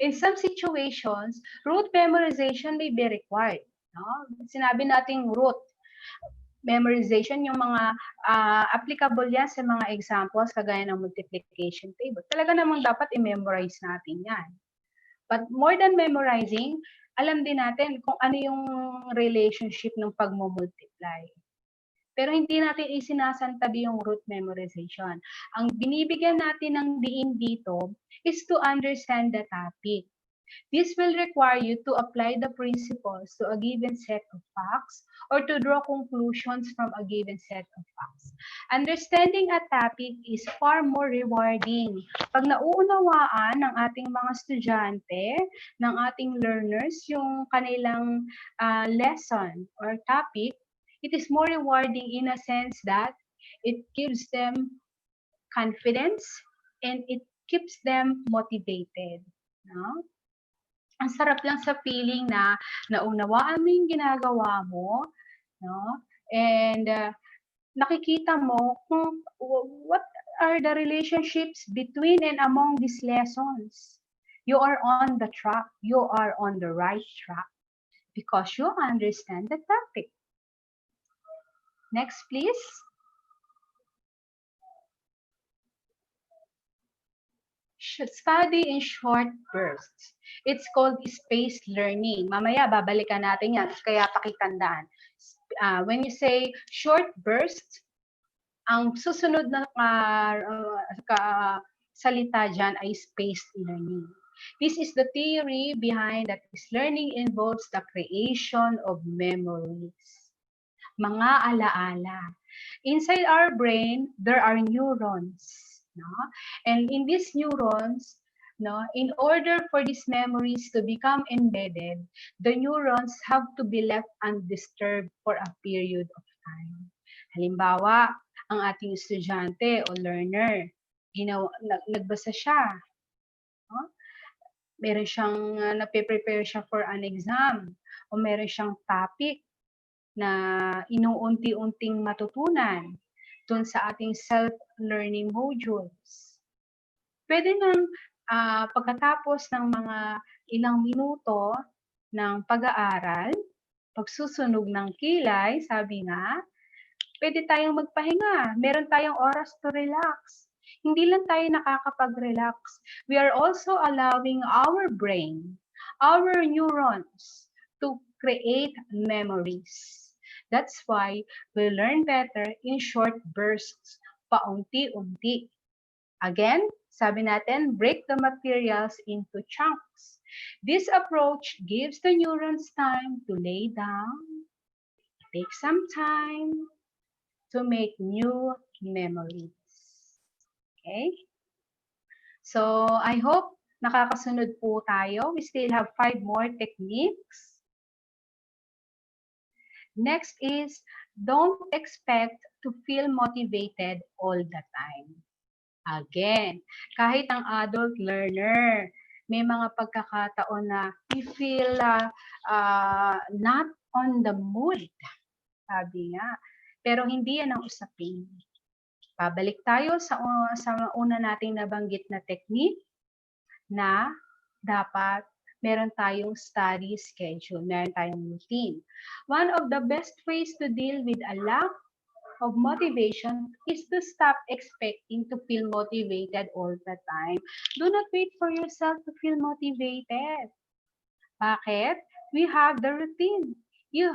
In some situations, rote memorization may be required. No? Sinabi nating rote memorization, yung mga applicable yan sa mga examples kagaya ng multiplication table. Talaga namang dapat i-memorize natin yan. But more than memorizing, alam din natin kung ano yung relationship ng pagmumultiply. Pero hindi natin isinasantabi yung root memorization. Ang binibigyan natin ng diin dito is to understand the topic. This will require you to apply the principles to a given set of facts or to draw conclusions from a given set of facts. Understanding a topic is far more rewarding. Pag nauunawaan ng ating mga estudyante, ng ating learners, yung kanilang lesson or topic, it is more rewarding in a sense that it gives them confidence and it keeps them motivated. No? Ang sarap lang sa feeling na naunawaan mo yung ginagawa mo, no? And nakikita mo kung what are the relationships between and among these lessons. You are on the track. You are on the right track because you understand the topic. Next, please. Study in short bursts. It's called spaced learning. Mamaya, babalikan natin yan. Kaya pakitandaan. When you say short bursts, ang susunod na salita dyan ay spaced learning. This is the theory behind that this learning involves the creation of memories. Mga alaala. Inside our brain, there are neurons. No? And in these neurons, no, in order for these memories to become embedded, the neurons have to be left undisturbed for a period of time. Halimbawa, ang ating estudyante o learner, nagbasa siya. No? Meron siyang nape-prepare siya for an exam o meron siyang topic na inuunti-unting matutunan dun sa ating self-learning modules. Pwede nang pagkatapos ng mga ilang minuto ng pag-aaral, pagsusunog ng kilay, sabi nga, pwede tayong magpahinga. Meron tayong oras to relax. Hindi lang tayo nakakapag-relax. We are also allowing our brain, our neurons, to create memories. That's why we learn better in short bursts, paunti-unti. Again, sabi natin, break the materials into chunks. This approach gives the neurons time to lay down, take some time to make new memories. Okay? So, I hope Nakakasunod po tayo. We still have 5 more techniques. Next is, don't expect to feel motivated all the time. Again, kahit ang adult learner, may mga pagkakataon na we feel not on the mood, sabi nga. Pero hindi yan ang usapin. Pabalik tayo sa una nating nabanggit na technique na dapat meron tayong study schedule, meron tayong routine. One of the best ways to deal with a lack of motivation is to stop expecting to feel motivated all the time. Do not wait for yourself to feel motivated. Bakit? We have the routine. We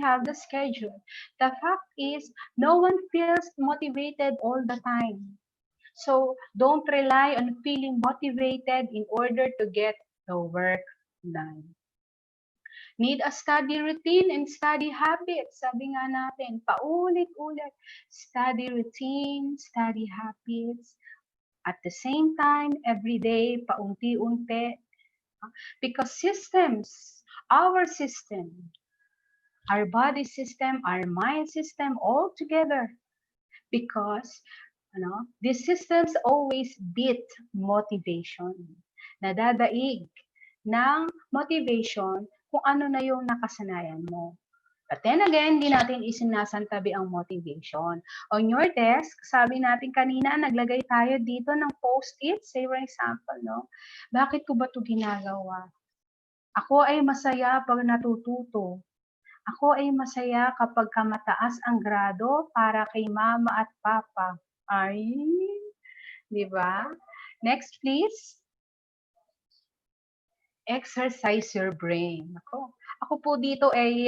have the schedule. The fact is, no one feels motivated all the time. So don't rely on feeling motivated in order to get the work done. Need a study routine and study habits. Sabi nga natin, paulit-ulit. Study routine, study habits. At the same time, every day, paunti-unti. Because our system, our body system, our mind system, all together. Because these systems always beat motivation. Nadadaig ng motivation kung ano na yung nakasanayan mo. But then again, hindi natin isinasantabi ang motivation. On your desk, sabi natin kanina, naglagay tayo dito ng post-it, say for example, bakit ko ba ito ginagawa? Ako ay masaya pag natututo. Ako ay masaya kapag mataas ang grado para kay mama at papa. Ay, di ba? Next, please. Exercise your brain. Ako po dito ay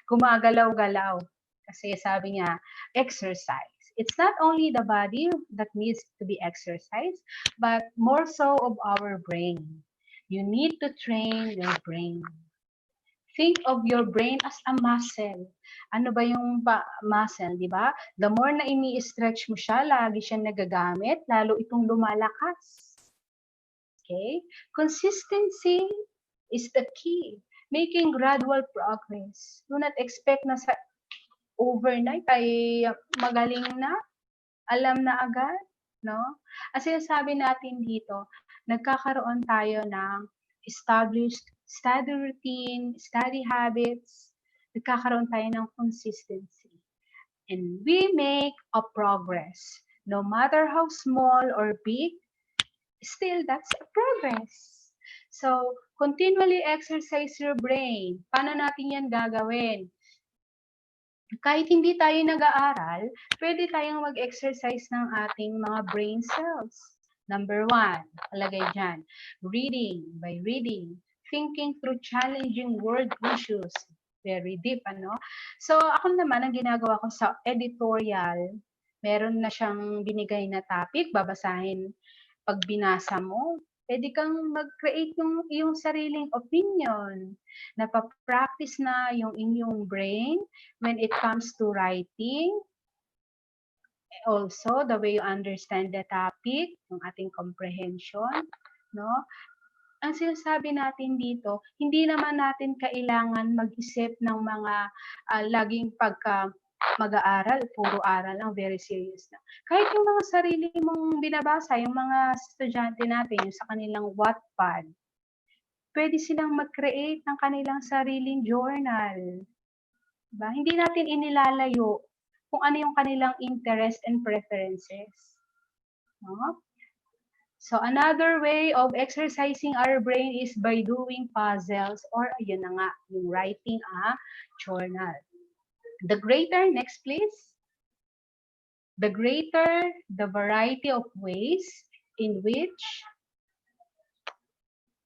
gumagalaw-galaw. Kasi sabi niya, exercise. It's not only the body that needs to be exercised, but more so of our brain. You need to train your brain. Think of your brain as a muscle. Ano ba yung muscle, di ba? The more na ini-stretch mo siya, lagi siya nagagamit, lalo itong lumalakas. Okay? Consistency is the key. Making gradual progress. Do not expect na sa overnight ay magaling na, alam na agad, no? Ang sinasabi natin dito, nagkakaroon tayo ng established study routine, study habits, nagkakaroon tayo ng consistency. And we make a progress. No matter how small or big, still that's a progress. So, continually exercise your brain. Paano natin yan gagawin? Kahit hindi tayo nag-aaral, pwede tayong mag-exercise ng ating mga brain cells. Number 1, alagay dyan, reading, by reading, thinking through challenging world issues. Very deep, ano? So, ako naman, ang ginagawa ko sa editorial, meron na siyang binigay na topic, babasahin. Pag binasa mo, pwede kang mag-create ng iyong sariling opinion. Napapractice na yung inyong brain when it comes to writing. Also, the way you understand the topic, yung ating comprehension, no? Ang sinasabi natin dito, hindi naman natin kailangan mag-isip ng mga laging mag-aaral, puro aral lang, very serious na. Kahit yung mga sarili mong binabasa, yung mga estudyante natin, yung sa kanilang Wattpad, pwede silang mag-create ng kanilang sariling journal. Diba? Hindi natin inilalayo kung ano yung kanilang interest and preferences. No? So another way of exercising our brain is by doing puzzles or yun na nga, yung writing a journal. The greater, next please. The greater the variety of ways in which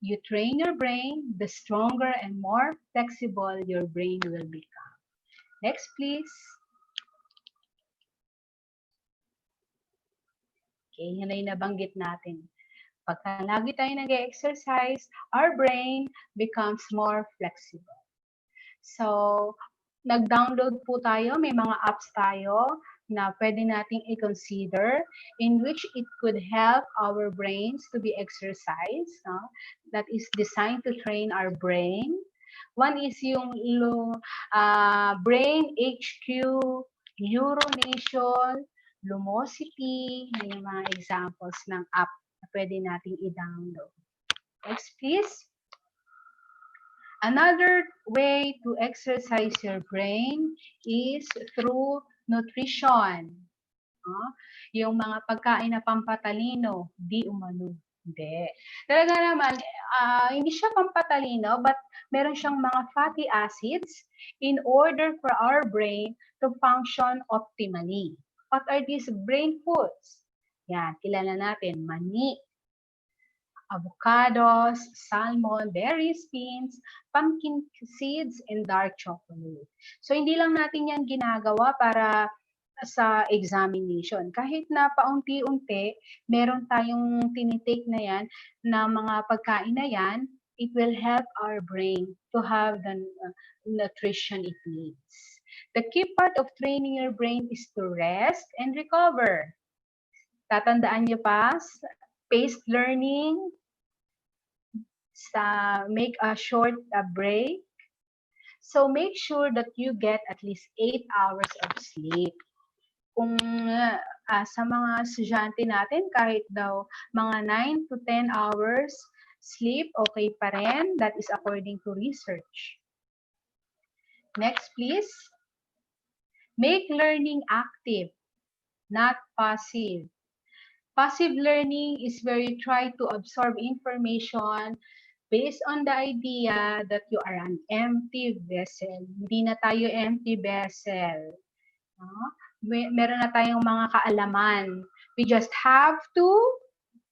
you train your brain, the stronger and more flexible your brain will become. Next, please. Okay, yun na yung nabanggit natin. Pagka lagi tayo nag-exercise, our brain becomes more flexible. So, nag-download po tayo, may mga apps tayo na pwede nating i-consider in which it could help our brains to be exercised, no? That is designed to train our brain. One is yung Brain HQ, Neuronation, Lumosity, na yung mga examples ng app na pwede nating i-download. Next, please. Another way to exercise your brain is through nutrition. Yung mga pagkain na pampatalino, di umano. Hindi. Talaga naman, hindi siya pampatalino, but meron siyang mga fatty acids in order for our brain to function optimally. What are these brain foods? Yan, kilala natin, mani, avocados, salmon, berries, beans, pumpkin seeds, and dark chocolate. So, hindi lang natin yan ginagawa para sa examination. Kahit na paunti-unti, meron tayong tinitake na yan, na mga pagkain na yan, it will help our brain to have the nutrition it needs. The key part of training your brain is to rest and recover. Tatandaan nyo pa, paced learning, make a short break. So make sure that you get at least 8 hours of sleep. Kung sa mga estudyante natin, kahit daw mga 9 to 10 hours sleep, okay pa rin. That is according to research. Next, please. Make learning active, not passive. Passive learning is where you try to absorb information based on the idea that you are an empty vessel. Hindi na tayo empty vessel. Meron na tayong mga kaalaman. We just have to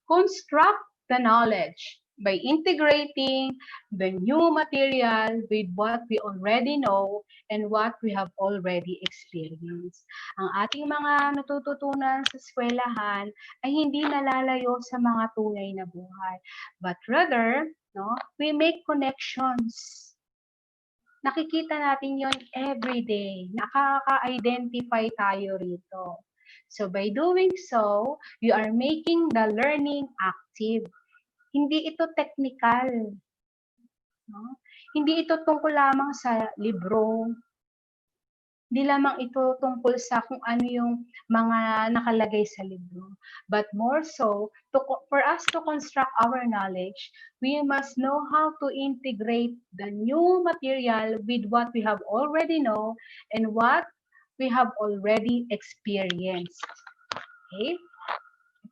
construct the knowledge by integrating the new material with what we already know and what we have already experienced. Ang ating mga natututunan sa eskwelahan ay hindi nalalayo sa mga tunay na buhay, but rather, we make connections. Nakikita natin yon every day. Nakaka-identify tayo rito. So by doing so, you are making the learning active. Hindi ito technical. Hindi ito tungkol lamang sa libro. Hindi lamang ito tungkol sa kung ano yung mga nakalagay sa libro. But more so, for us to construct our knowledge, we must know how to integrate the new material with what we have already know and what we have already experienced. Okay?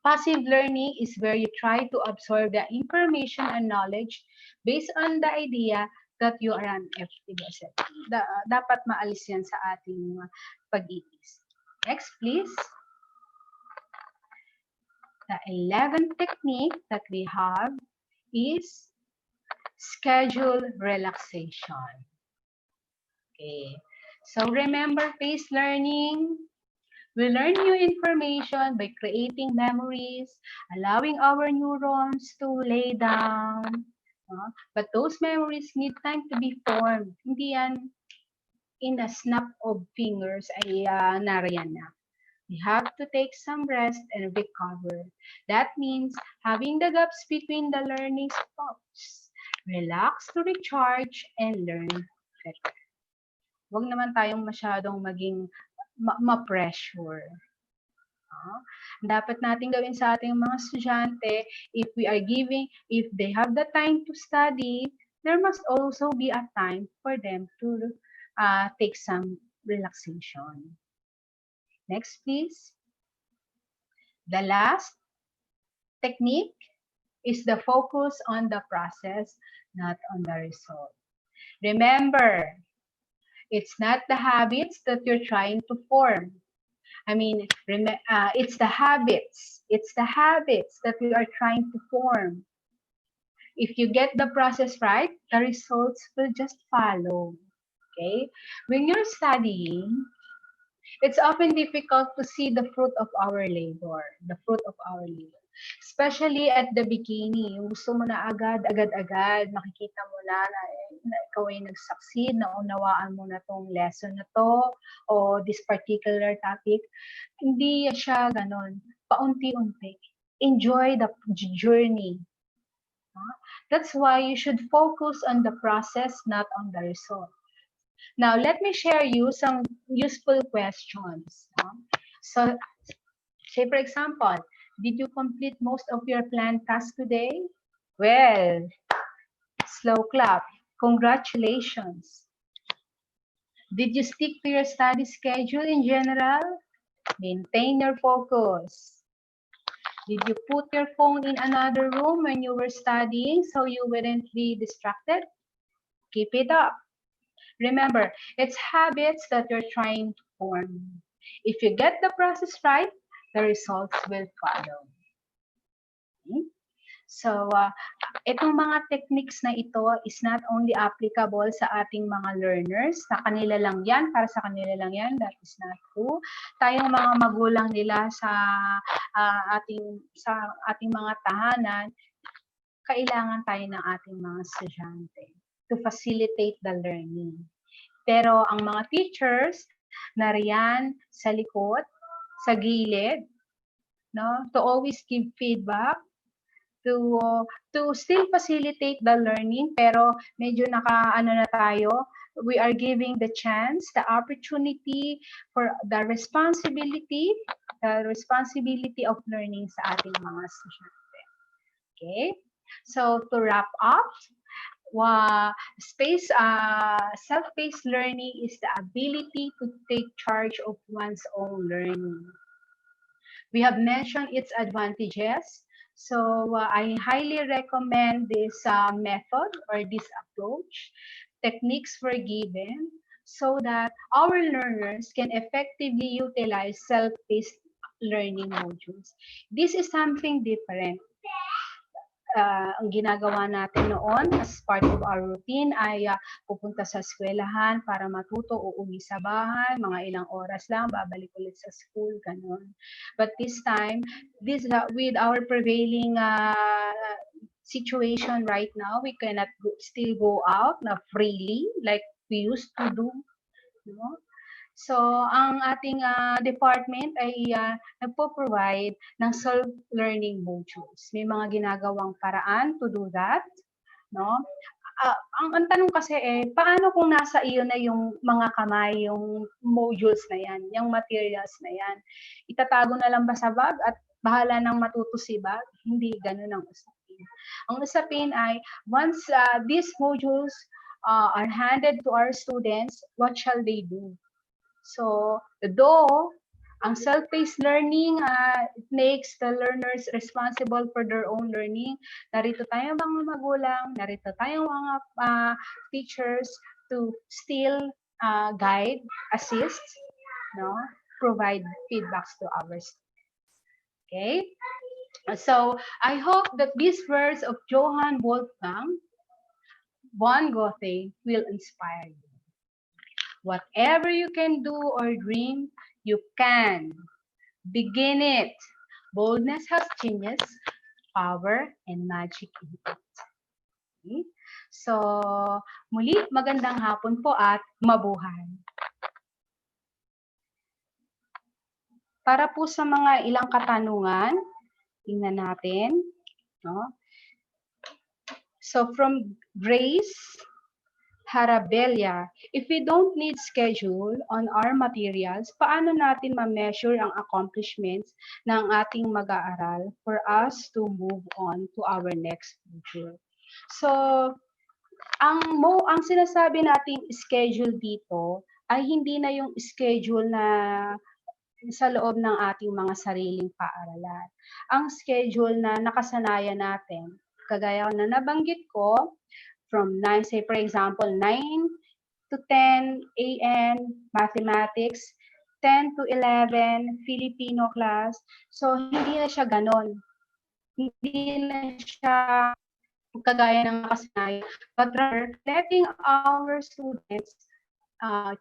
Passive learning is where you try to absorb the information and knowledge based on the idea that you are an empty vessel. Dapat maalis yan sa ating pag-iis. Next, please. The 11th technique that we have is schedule relaxation. Okay. So remember paced learning. We learn new information by creating memories, allowing our neurons to lay down. But those memories need time to be formed. Hindi yan in a snap of fingers ay nariyan na. We have to take some rest and recover. That means having the gaps between the learning stops. Relax to recharge and learn better. Huwag naman tayong masyadong maging ma-pressure. Dapat natin gawin sa ating mga estudyante, if they have the time to study, there must also be a time for them to take some relaxation. Next, please. The last technique is the focus on the process, not on the result. Remember, it's not the habits that you're trying to form. I mean, it's the habits. It's the habits that we are trying to form. If you get the process right, the results will just follow. Okay? When you're studying, it's often difficult to see the fruit of our labor. The fruit of our labor. Especially at the beginning, yung gusto mo na agad, makikita mo na na ikaw ay nag-succeed, na unawaan mo na tong lesson na to, o this particular topic. Hindi siya ganon. Paunti-unti. Enjoy the journey. That's why you should focus on the process, not on the result. Now, let me share you some useful questions. So, say for example, did you complete most of your planned tasks today? Well, slow clap. Congratulations. Did you stick to your study schedule in general? Maintain your focus. Did you put your phone in another room when you were studying so you wouldn't be distracted? Keep it up. Remember, it's habits that you're trying to form. If you get the process right, the results will follow. Okay? So, itong mga techniques na ito is not only applicable sa ating mga learners, na kanila lang yan, para sa kanila lang yan, that is not true. Tayong mga magulang nila sa ating mga tahanan, kailangan tayo ng ating mga estudyante to facilitate the learning. Pero ang mga teachers, nariyan sa likod, sa gilid, no, to always give feedback, to still facilitate the learning, pero medyo na tayo, we are giving the chance, the opportunity for the responsibility of learning sa ating mga estudyante. Okay? So, to wrap up, self-paced learning is the ability to take charge of one's own learning. We have mentioned its advantages, so I highly recommend this method or this approach. Techniques were given so that our learners can effectively utilize self-paced learning modules. This is something different. Ang ginagawa natin noon as part of our routine ay pupunta sa eskwelahan para matuto o uwi sa bahay, mga ilang oras lang, babalik ulit sa school, ganun. But this time, with our prevailing situation right now, we cannot still go out na freely like we used to do. No? So, ang ating department ay nagpo-provide ng self-learning modules. May mga ginagawang paraan to do that, no? Ang tanong kasi paano kung nasa iyo na yung mga kamay, yung modules na yan, yung materials na yan? Itatago na lang ba sa bag at bahala nang matuto si bag? Hindi ganun ang usapin. Ang usapin ay, once these modules are handed to our students, what shall they do? So, though ang self-paced learning it makes the learners responsible for their own learning, narito tayong mga magulang, narito tayong mga teachers to still guide, assist, no, provide feedbacks to our students. Okay? So, I hope that these words of Johann Wolfgang von Goethe will inspire you. Whatever you can do or dream, you can. Begin it. Boldness has genius, power, and magic in it. Okay? So, muli, magandang hapon po at mabuhay. Para po sa mga ilang katanungan, tingnan natin. No? So, from Grace Harabella, if we don't need schedule on our materials, paano natin ma-measure ang accomplishments ng ating mag-aaral for us to move on to our next module? So, ang sinasabi nating schedule dito ay hindi na yung schedule na sa loob ng ating mga sariling paaralan. Ang schedule na nakasanayan natin, kagaya na nabanggit ko, from 9, say for example, 9 to 10 a.m. mathematics, 10 to 11 Filipino class. So, hindi na siya ganon. Hindi na siya kagaya ng nakasanayan. But rather, letting our students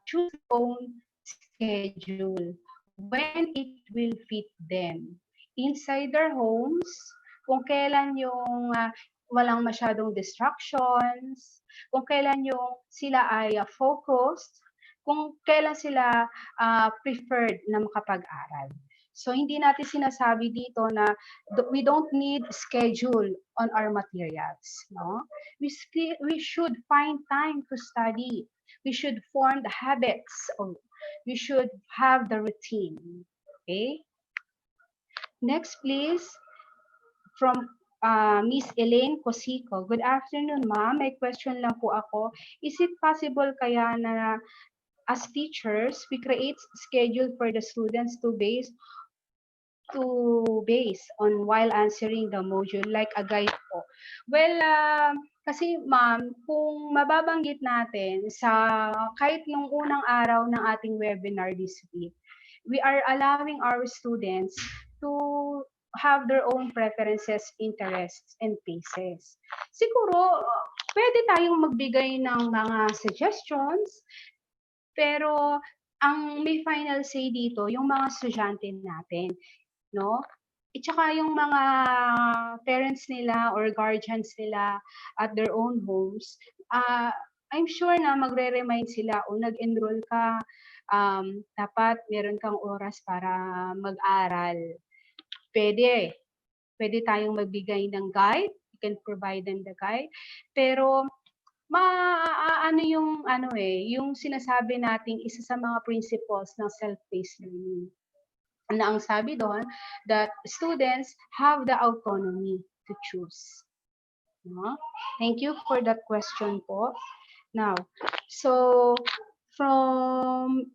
choose their own schedule when it will fit them. Inside their homes, kung kailan yung walang masyadong distractions, kung kailan yung sila ay focused, kung kailan sila preferred na makapag-aral. So hindi natin sinasabi dito na we don't need schedule on our materials, no? We should find time to study. We should form the habits of, we should have the routine. Okay? Next, please, from Miss Elaine Cosico. Good afternoon, ma'am. May question lang po ako. Is it possible kaya na as teachers, we create schedule for the students to base on while answering the module like a guide po? Well, kasi ma'am, kung mababanggit natin sa kahit nung unang araw ng ating webinar this week, we are allowing our students to have their own preferences, interests, and paces. Siguro, pwede tayong magbigay ng mga suggestions, pero ang may final say dito, yung mga estudyante natin, no? At saka yung mga parents nila or guardians nila at their own homes, I'm sure na magre-remind sila, o nag-enroll ka, dapat meron kang oras para mag-aral. Pwede. Pwede tayong magbigay ng guide. You can provide them the guide. Pero ano yung sinasabi nating isa sa mga principles ng self-paced learning. Na ang sabi doon, that students have the autonomy to choose. No? Thank you for that question po. Now, so from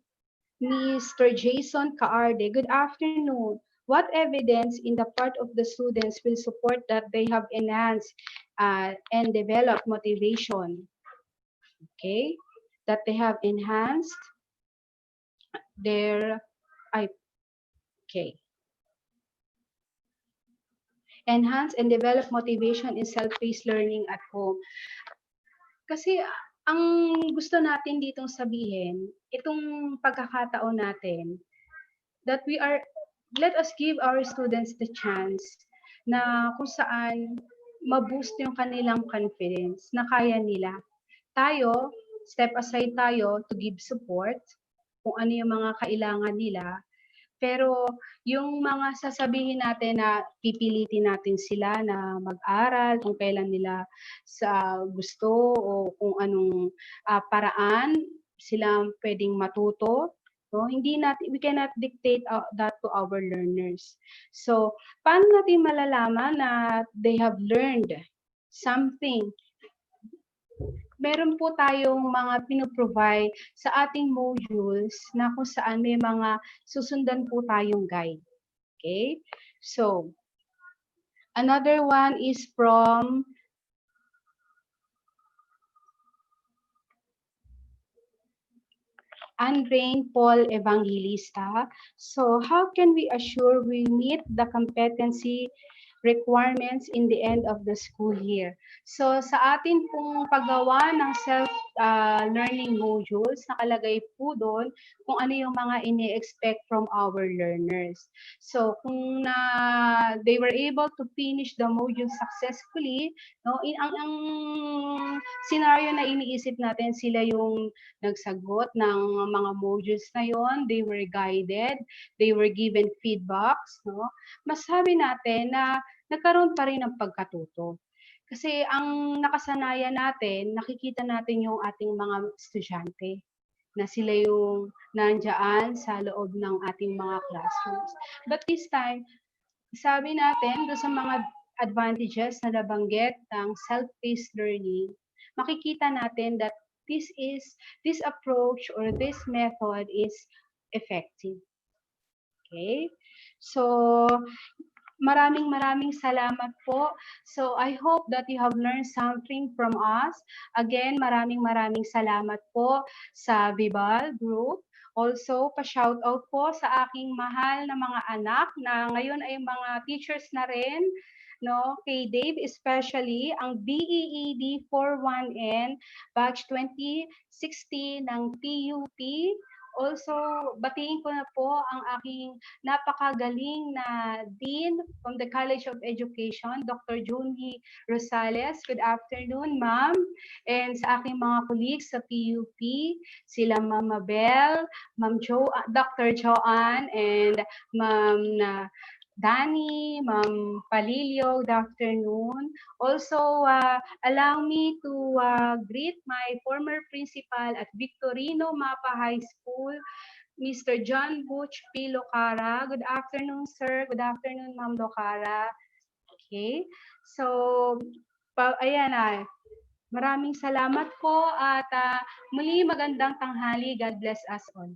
Mr. Jason Kaarde, good afternoon. What evidence in the part of the students will support that they have enhanced and developed motivation? Okay, that they have enhanced their, okay, enhance and develop motivation in self-paced learning at home. Kasi ang gusto natin ditong sabihin, itong pagkakataon natin, that let us give our students the chance na kung saan ma-boost yung kanilang confidence na kaya nila. Tayo, step aside tayo to give support kung ano yung mga kailangan nila. Pero yung mga sasabihin natin na pipilitin natin sila na mag-aral kung kailan nila sa gusto o kung anong paraan sila pwedeng matuto. So, we cannot dictate that to our learners. So, paano natin malalaman na they have learned something? Meron po tayong mga pinoprovide sa ating modules na kung saan may mga susundan po tayong guide. Okay? So, another one is from Andrain Paul Evangelista. So, how can we assure we meet the competency requirements in the end of the school year? So, sa atin pong paggawa ng self-learning modules, nakalagay po doon kung ano yung mga ini-expect from our learners. So, kung they were able to finish the module successfully, no, ang scenario na iniisip natin, sila yung nagsagot ng mga modules na yon, they were guided, they were given feedbacks, no? Masabi natin na nagkaroon pa rin ng pagkatuto. Kasi ang nakasanayan natin, nakikita natin yung ating mga estudyante na sila yung nandiyan sa loob ng ating mga classrooms. But this time, sabi natin doon sa mga advantages na nabanggit ng self-paced learning, makikita natin that this approach or this method is effective. Okay? So, maraming salamat po. So, I hope that you have learned something from us. Again, maraming salamat po sa Vibal Group. Also, pa-shoutout po sa aking mahal na mga anak na ngayon ay mga teachers na rin. No, kay Dave especially, ang BEED 41N batch 2016 ng PUP Also, batiin ko na po ang aking napakagaling na Dean from the College of Education, Dr. Junie Rosales. Good afternoon, ma'am. And sa aking mga colleagues sa PUP, sila Ma'am Mabel, Dr. Joanne, and Ma'am Danny, Ma'am Palilio, good afternoon. Also, allow me to greet my former principal at Victorino Mapa High School, Mr. John Butch P. Locara. Good afternoon, sir. Good afternoon, Ma'am Locara. Okay. So, ayan ay. Maraming salamat po at muli magandang tanghali. God bless us all.